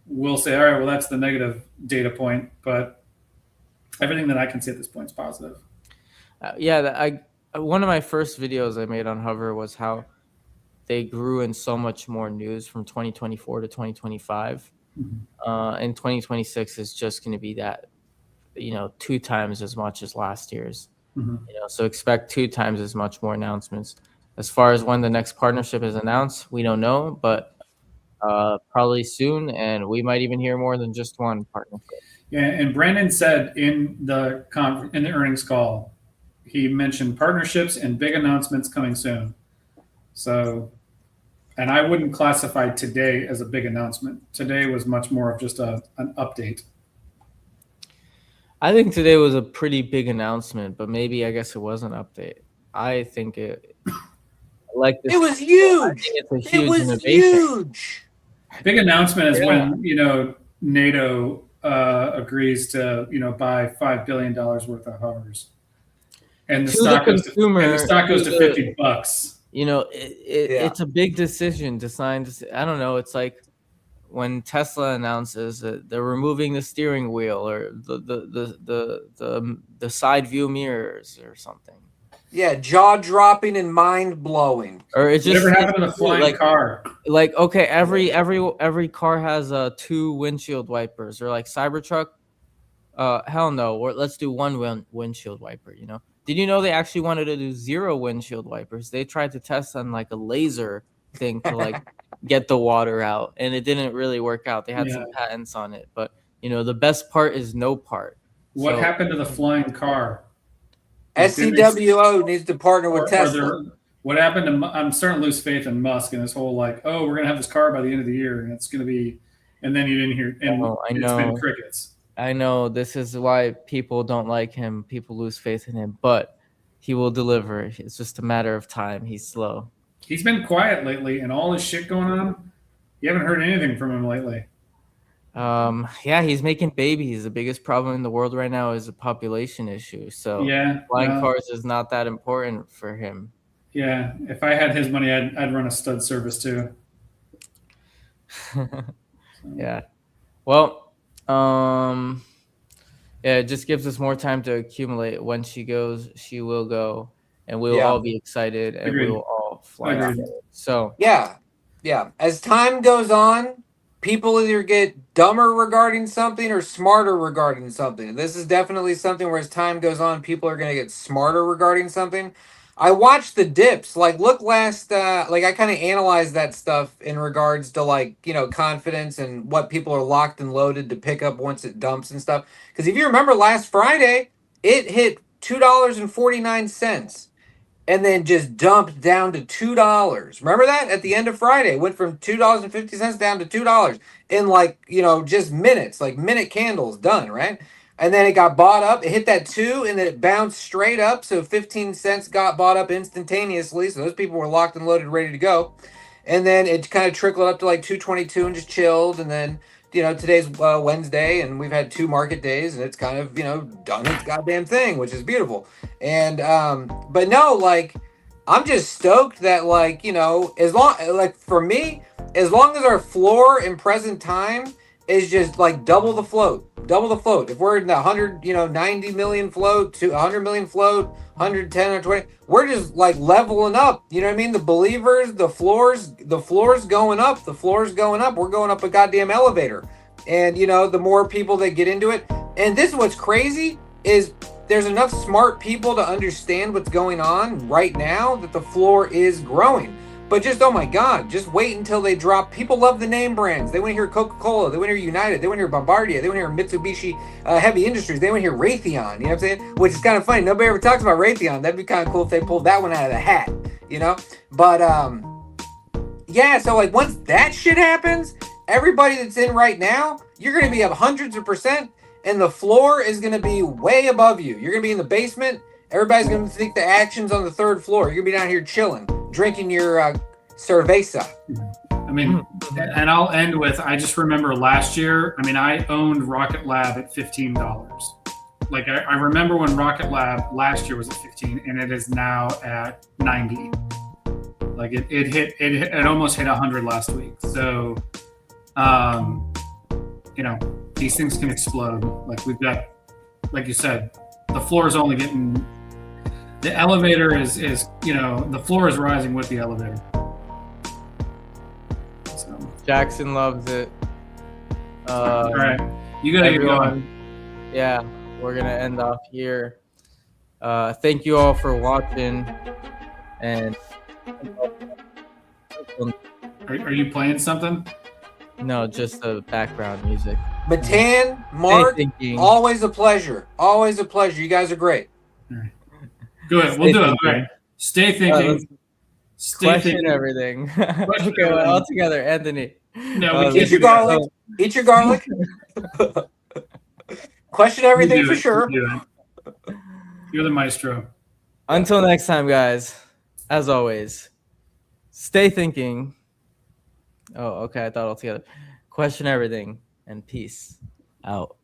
we'll say, all right, well, that's the negative data point, but everything that I can see at this point is positive.
One of my first videos I made on Hover was how they grew in so much more news from 2024 to 2025. Mm-hmm. And 2026 is just going to be that, 2 times as much as last year's. Mm-hmm. So expect 2 times as much more announcements. As far as when the next partnership is announced, we don't know, but probably soon, and we might even hear more than just one partnership.
Yeah, and Brandon said in the earnings call, he mentioned partnerships and big announcements coming soon. So And I wouldn't classify today as a big announcement. Today was much more of just an update.
I think today was a pretty big announcement, but maybe I guess it was an update. I think it like this.
It was
I
huge.
think it's a
It
huge
was
innovation.
huge.
Big announcement is
Yeah.
when, you know, NATO agrees to, you know, buy $5 billion worth of hovers. And the
To the
stock
consumer,
goes to $50.
You know,
Yeah.
it's a big decision to sign. I don't know. It's like when Tesla announces that they're removing the steering wheel or the side view mirrors or something.
Yeah, jaw dropping and mind blowing.
Or it's just
Whatever happened to the flying car?
Like, okay, every car has 2 windshield wipers, or like Cybertruck. Hell no. Or let's do one windshield wiper. You know? Did you know they actually wanted to do 0 windshield wipers? They tried to test on like a laser thing to like get the water out, and it didn't really work out. They had some patents on it, but you know, the best part is no part.
What happened to the flying car?
SCWO needs to partner with Tesla.
What happened to? I'm starting to lose faith in Musk and this whole like, oh, we're gonna have this car by the end of the year, and it's gonna be, and then you didn't hear, and it's been crickets.
I know this is why people don't like him. People lose faith in him, but he will deliver. It's just a matter of time. He's slow.
He's been quiet lately, and all this shit going on. You haven't heard anything from him lately.
Yeah, he's making babies. The biggest problem in the world right now is a population issue. So flying cars is not that important for him.
Yeah, if I had his money, I'd run a stud service too.
Yeah. Well, yeah, it just gives us more time to accumulate. When she goes, she will go, and we'll all be excited, and we will all fly out. So
yeah. As time goes on, people either get dumber regarding something or smarter regarding something. This is definitely something where as time goes on, people are going to get smarter regarding something. I watched the dips. Like, look last, like I kind of analyzed that stuff in regards to like, you know, confidence and what people are locked and loaded to pick up once it dumps and stuff. Because if you remember last Friday, it hit $2.49 and then just dumped down to $2. Remember that at the end of Friday, it went from $2.50 down to $2 in like, you know, just minutes, like minute candles done, right? And then it got bought up. It hit that 2 and then it bounced straight up. So 15 cents got bought up instantaneously. So those people were locked and loaded, ready to go. And then it kind of trickled up to like 222 and just chilled. And then, you know, today's Wednesday and we've had 2 market days and it's kind of, you know, done its goddamn thing, which is beautiful. And, but no, like, I'm just stoked that, like, you know, as long, like for me, as long as our floor in present time is just like double the float. If we're in the 90 million float to 100 million float, 110 or 20, we're just like leveling up. You know what I mean? The believers, the floor's going up. We're going up a goddamn elevator. And, you know, the more people that get into it. And this is what's crazy is there's enough smart people to understand what's going on right now that the floor is growing. But just, oh my God, just wait until they drop. People love the name brands. They want to hear Coca-Cola. They want to hear United. They want to hear Bombardier. They want to hear Mitsubishi Heavy Industries. They want to hear Raytheon. You know what I'm saying? Which is kind of funny. Nobody ever talks about Raytheon. That'd be kind of cool if they pulled that one out of the hat, you know? But, yeah, so like once that shit happens, everybody that's in right now, you're going to be up hundreds of %, and the floor is going to be way above you. You're going to be in the basement. Everybody's going to take the actions on the 3rd floor. You're going to be down here chilling, drinking your cerveza.
I mean, and I'll end with, I just remember last year, I mean, I owned Rocket Lab at $15. Like, I remember when Rocket Lab last year was at 15 and it is now at 90. Like, it almost hit 100 last week. So, you know, these things can explode. Like, we've got, like you said, the floor is only getting, the elevator is, you know, the floor is rising with the elevator. So.
Jackson loves it.
All right. You got to get going.
Yeah, we're going to end off here. Thank you all for watching. And
are you playing something?
No, just the background music.
Matan, Mark, always a pleasure. Always a pleasure. You guys are great.
All right. Good. We'll do it. All right. Stay thinking.
Question
thinking.
everything.
Question
Okay, well,
everything.
all together, Anthony.
No, we
Eat
can't
your
do that.
garlic. Eat your garlic. Question
You
everything
do
for
it.
sure.
You do it. You're the maestro.
Until next time, guys. As always, stay thinking. Oh, okay. I thought all together. Question everything and peace out.